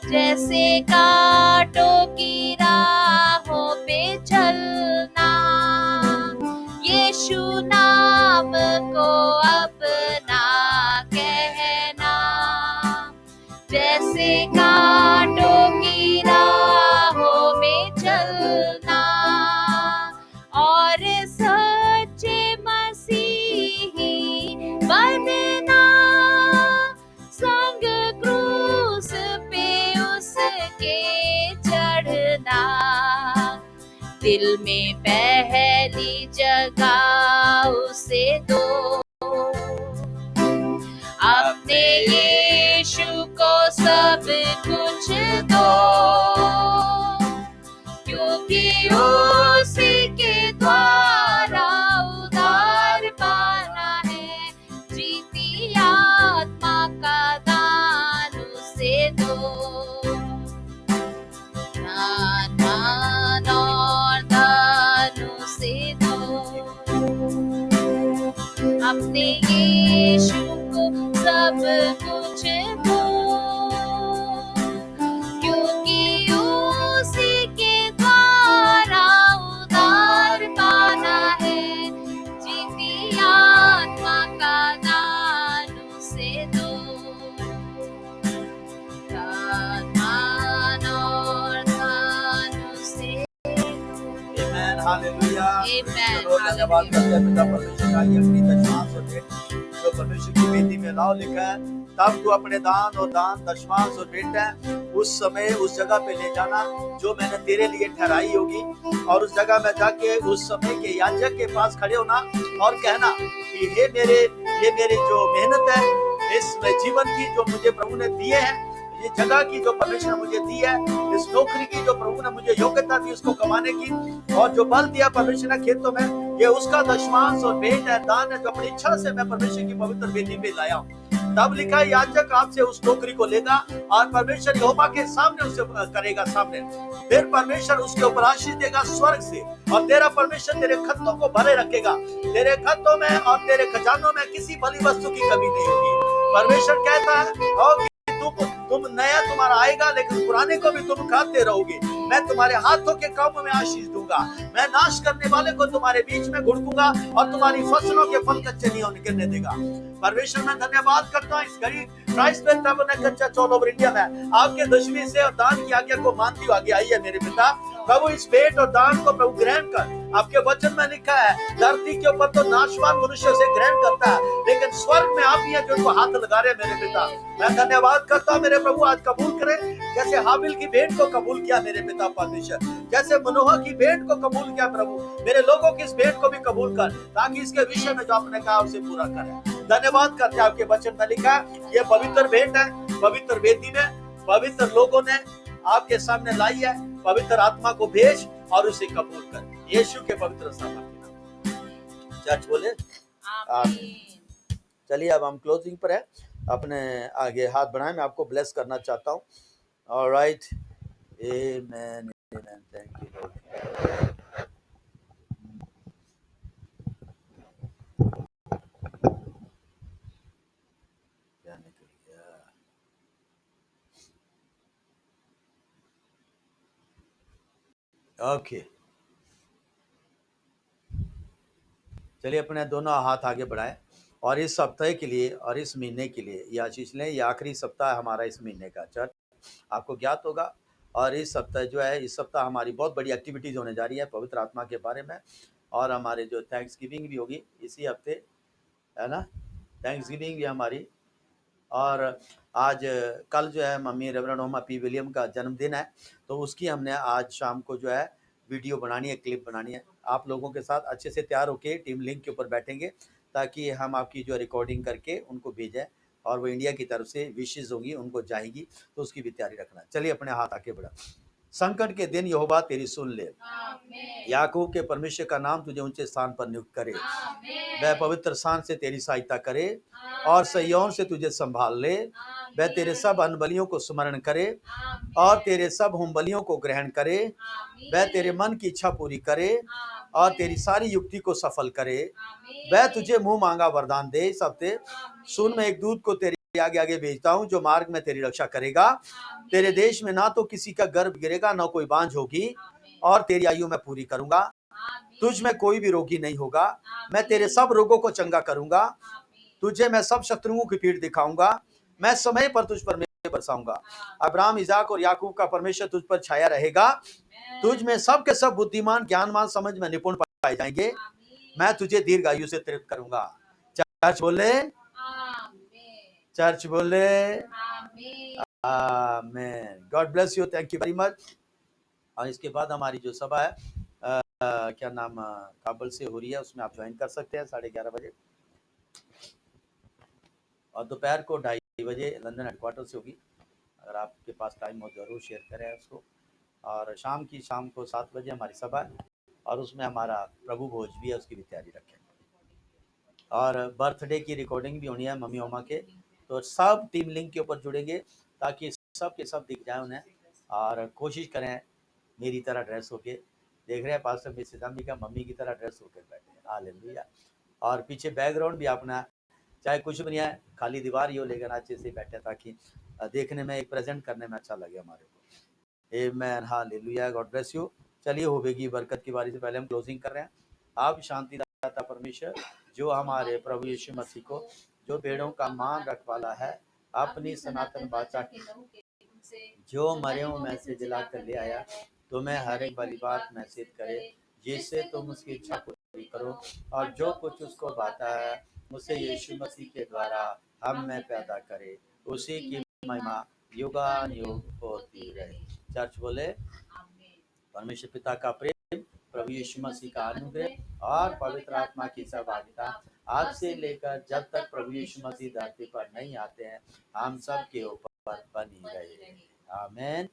जैसे कांटों की राहों पे चलना, यीशु नाम को अपना कहना, जैसे कांटों की राहों में चलना, और सच्चे मसीही बनना, संग क्रूस पे उसके चढ़ना, दिल में पहली जगह उसे दो, अपने यीशु को सब कुछ दो, क्योंकि उसी के द्वारा उद्धार पाना है। जीती आत्मा का दान उसे दो। दान मान और दान उसे दो, अपने यीशु को सब कुछ दो, क्योंकि उसी के द्वारा उद्धार पाना है। जीती आत्मा का दान उसे दो। दान मान और दान उसे दो। आमीन, हालेलुया। आमीन, धन्यवाद करते हैं पिता परमेश्वर का, ये अपनी दशमांश और भेंट जो परमेश्वर की वेदी में लाओ लिखा है। तब तू अपने दान और दशमांश और भेंट है उस समय उस जगह पे ले जाना जो मैंने तेरे लिए ठहराई होगी, और उस जगह में जाके उस समय के याजक के पास खड़े होना और कहना कि ये मेरी जो मेहनत है इस जीवन की जो मुझे प्रभु ने दिए है, ये जगह की जो परमेश्वर ने मुझे दी है, इस नौकरी की जो प्रभु ने मुझे योग्यता दी उसको कमाने की, और जो बल दिया परमेश्वर ने खेतों में, ये उसका दशमांश और भेंट है, दान है जो अपनी इच्छा से मैं परमेश्वर की पवित्र वेदी पे लाया हूँ। तब लिखा याजक आपसे उस नौकरी को लेगा और परमेश्वर यहोवा के सामने उसे करेगा सामने, फिर परमेश्वर उसके ऊपर आशीष देगा स्वर्ग से, और तेरा परमेश्वर तेरे खत्तों को भरे रखेगा। तेरे खत्तों में और तेरे खजानों में किसी भली वस्तु की कमी नहीं होगी। परमेश्वर कहता है और तुम नया तुम्हारा आएगा, लेकिन पुराने को भी तुम खाते रहोगे। मैं तुम्हारे हाथों के कामों में आशीष दूंगा। मैं नाश करने वाले को तुम्हारे बीच में घुड़कूंगा और तुम्हारी फसलों के फल कच्चे नहीं निकलने देगा। परमेश्वर मैं धन्यवाद करता हूँ इस घड़ी Christ faith tabernacle church all over India में आपके दशमीं से और दान की आज्ञा को मानती हुई आगे आई है। मेरे पिता प्रभु इस भेंट और दान को प्रभु ग्रहण कर। आपके वचन में लिखा है धरती के ऊपर तो नाशवान मनुष्य से ग्रहण करता है, लेकिन स्वर्ग में आप ही हैं जो उनको हाथ लगा रहे हैं। मेरे पिता मैं धन्यवाद करता हूँ मेरे प्रभु, आज कबूल करें जैसे हाबिल की भेंट को कबूल किया मेरे पिता परमेश्वर, जैसे मनोहा की भेंट को कबूल किया प्रभु, मेरे लोगों की इस भेंट को भी कबूल कर, ताकि इसके विषय में जो आपने कहा उसे पूरा करें। धन्यवाद करते आपके वचन में लिखा ये पवित्र भेंट है, पवित्र वेदी में पवित्र लोगों ने आपके सामने लाई है। पवित्र आत्मा को भेज और उसे कबूल कर, यीशु के पवित्र नाम। चर्च बोले आमीन। चलिए अब हम क्लोजिंग पर है, अपने आगे हाथ बढ़ाएं, मैं आपको ब्लेस करना चाहता हूँ। Alright, amen amen, thank you Lord. Okay, चलिए अपने दोनों हाथ आगे बढ़ाएं और इस सप्ताह के लिए और इस महीने के लिए ये आशीष लें। ये आखिरी सप्ताह हमारा इस महीने का, चर्च आपको ज्ञात होगा। और इस सप्ताह जो है, इस सप्ताह हमारी बहुत बड़ी एक्टिविटीज़ होने जा रही है पवित्र आत्मा के बारे में, और हमारे जो थैंक्स गिविंग भी होगी इसी हफ्ते, है ना, थैंक्स गिविंग भी हमारी। और आज कल जो है मम्मी रेवरेंड होमा पी विलियम का जन्मदिन है, तो उसकी हमने आज शाम को जो है वीडियो बनानी है, क्लिप बनानी है। आप लोगों के साथ अच्छे से तैयार होके टीम लिंक के ऊपर बैठेंगे, ताकि हम आपकी जो रिकॉर्डिंग करके उनको भेजें, और वो इंडिया की तरफ से विशेष होंगी उनको जाएगी, तो उसकी भी तैयारी रखना। चलिए अपने हाथ आके बढ़ा। संकट के दिन यहोवा तेरी सुन ले, याकूब के परमेश्वर का नाम तुझे ऊंचे स्थान पर नियुक्त करे, वह पवित्र स्थान से तेरी सहायता करे और सय्योन से तुझे संभाल ले। वह तेरे सब अनबलियों को स्मरण करे और तेरे सब होम बलियों को ग्रहण करे। वह तेरे मन की इच्छा पूरी करे और तेरी सारी युक्ति को सफल करे। वह तुझे मुंह मांगा वरदान दे। सबसे सुन, मैं एक दूत को तेरे आगे आगे भेजता हूँ जो मार्ग में तेरी रक्षा करेगा। तेरे देश में ना तो किसी का गर्भ गिरेगा, ना कोई बांझ होगी, और तेरी आयु मैं पूरी करूंगा। तुझ में कोई भी रोगी नहीं होगा। मैं तेरे सब रोगों को चंगा करूंगा। तुझे मैं सब शत्रुओं की पीठ दिखाऊंगा। मैं समय पर तुझ पर मेघ बरसाऊंगा। अब्राहम, इजाक और याकूब का परमेश्वर तुझ पर छाया रहेगा। तुझ में सब के सब बुद्धिमान, ज्ञानवान, समझ में निपुण पाए जाएंगे। मैं तुझे दीर्घ आयु से तृप्त करूंगा। चर्च बोले, चर्च बोले आमीन। God bless you, thank you very much. और इसके बाद हमारी जो सभा है क्या नाम काबुल से हो रही है, उसमें आप ज्वाइन कर सकते हैं 11:30 बजे, और दोपहर को 2:30 बजे लंदन हेडक्वार्टर से होगी। अगर आपके पास टाइम हो जरूर शेयर करें उसको। और शाम को 7 बजे हमारी सभा है, और उसमें हमारा प्रभु भोज भी है, उसकी भी तैयारी रखें। और बर्थडे की रिकॉर्डिंग भी होनी है मम्मी ओमा के, तो सब टीम लिंक के ऊपर जुड़ेंगे ताकि सब के सब दिख जाए उन्हें। और कोशिश करें मेरी तरह ड्रेस होके, देख रहे हैं पास्टर मिसेस अंबिका मम्मी की तरह ड्रेस होकर बैठे हैं, हालेलुया। और पीछे बैकग्राउंड भी अपना, चाहे कुछ भी नहीं है, खाली दीवार ही हो, लेकिन अच्छे से बैठे ताकि देखने में, एक प्रेजेंट करने में अच्छा लगे हमारे को। आमेन, हालेलुया, गॉड ब्लेस यू। चलिए होगी बरकत की बारी से पहले हम क्लोजिंग कर रहे हैं। आप शांति दाता परमेश्वर, जो हमारे प्रभु यीशु मसीह को, जो भेड़ों का मान रखवाला है, अपनी सनातन बाचा जो मरे में से जिला कर ले आया, तुम्हें हर एक भली बात महसूस करे, जिससे तुम उसकी इच्छा पूरी करो, और जो कुछ उसको बाता है उसे यीशु मसीह के द्वारा हम में पैदा करे। उसी की महिमा युगानुयुग होती रहे। चर्च बोले परमेश्वर पिता का प्रेम, प्रभु यीशु मसीह का अनुग्रह और पवित्र आत्मा की सहभागिता आज से लेकर जब तक प्रभु यीशु मसीह धरती पर नहीं आते हैं, हम सब के ऊपर बनी रहे। आमीन।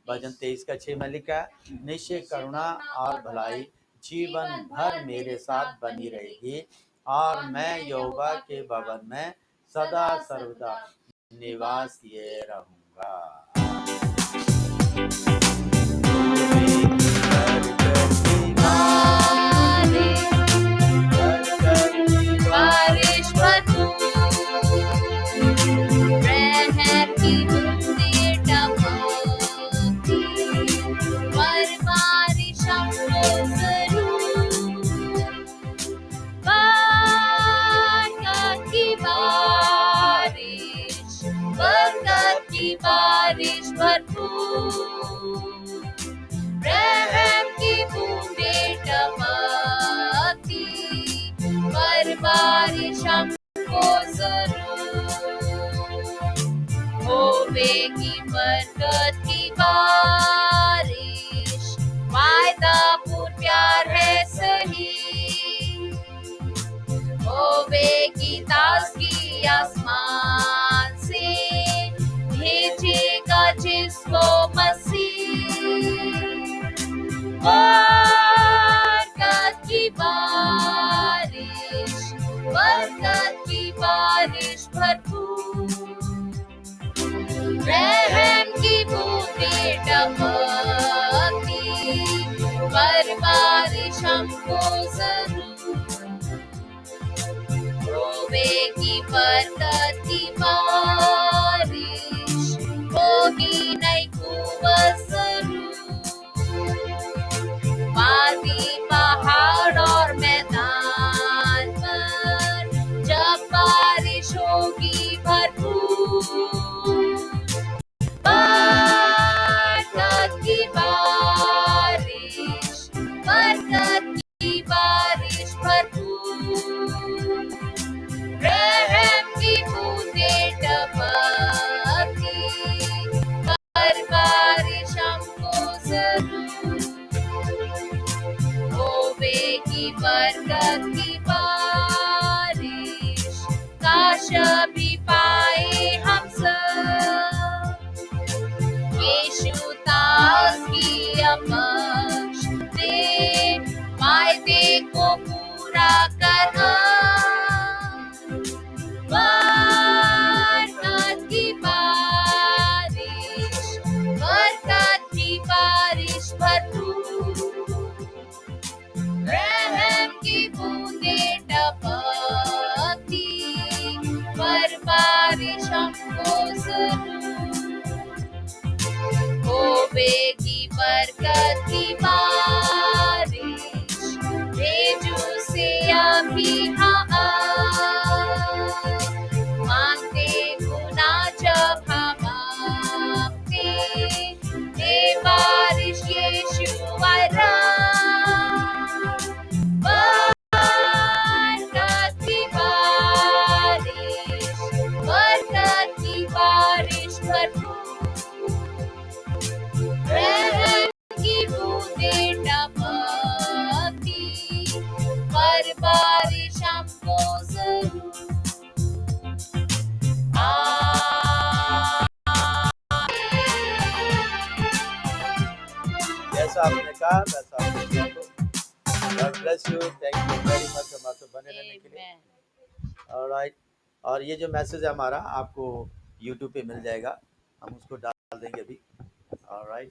भजन 23:6 में लिखा है, निश्चय करुणा और भलाई जीवन भर मेरे साथ बनी रहेगी, और मैं यहोवा के भवन में सदा सर्वदा निवास किए रहूंगा। बारिश भरपूर, रहम की बूंदें टपकती, पर बारिश हमको जरूर। बरकत की बारिश, बरकत की बारिश भरपूर, रहम की बूंदें टपकती, पर बारिश हमको जरूर। होवेगी बरकत की बारिश, वायदा पूर्ण प्यार है सही, होवेगी ताज़गी आसमान से, भेजेगा जिसको मसीह। बरकत की बारिश, बरकत की बारिश भरपूर, रहम की बूंदें टपकती, पर बारिश हमको जरूर। होवेगी बरकत की बारिश, होगी नई कुव्वत जरूर। वादी, पहाड़ और मैदान पर जब बारिश होगी भरपूर, बरकत की बारिश, बरकत की बारिश भरपूर, रहम की बूंदें टपकती, पर बारिश हमको जरूर। होवेगी बरकत की बारिश, काश भी पाए हम सब यीशु ताज़गी बख्श दे, वायदे को पूरा करना। बरकत की बारिश, बरकत की बारिश भरपूर, रहम की बूंदें टपकती, पर बारिश हमको जरूर। होवेगी बरकत की बारिश, भेजू से अभी हाँ मांगते गुना जब हम आपके, दे बारिश यीशु आरा। बरकत की बारिश, बरकत की बारिश भरपूर, रहम की बूंदें टपकती, पर बारिश हमको जरूर। जैसा आपने कहा वैसा आपने किया। God bless you. Thank you very much हमारे साथ बने रहने के लिए। Alright. और ये जो मैसेज है हमारा आपको YouTube पे मिल जाएगा, हम उसको डाल देंगे अभी। Alright.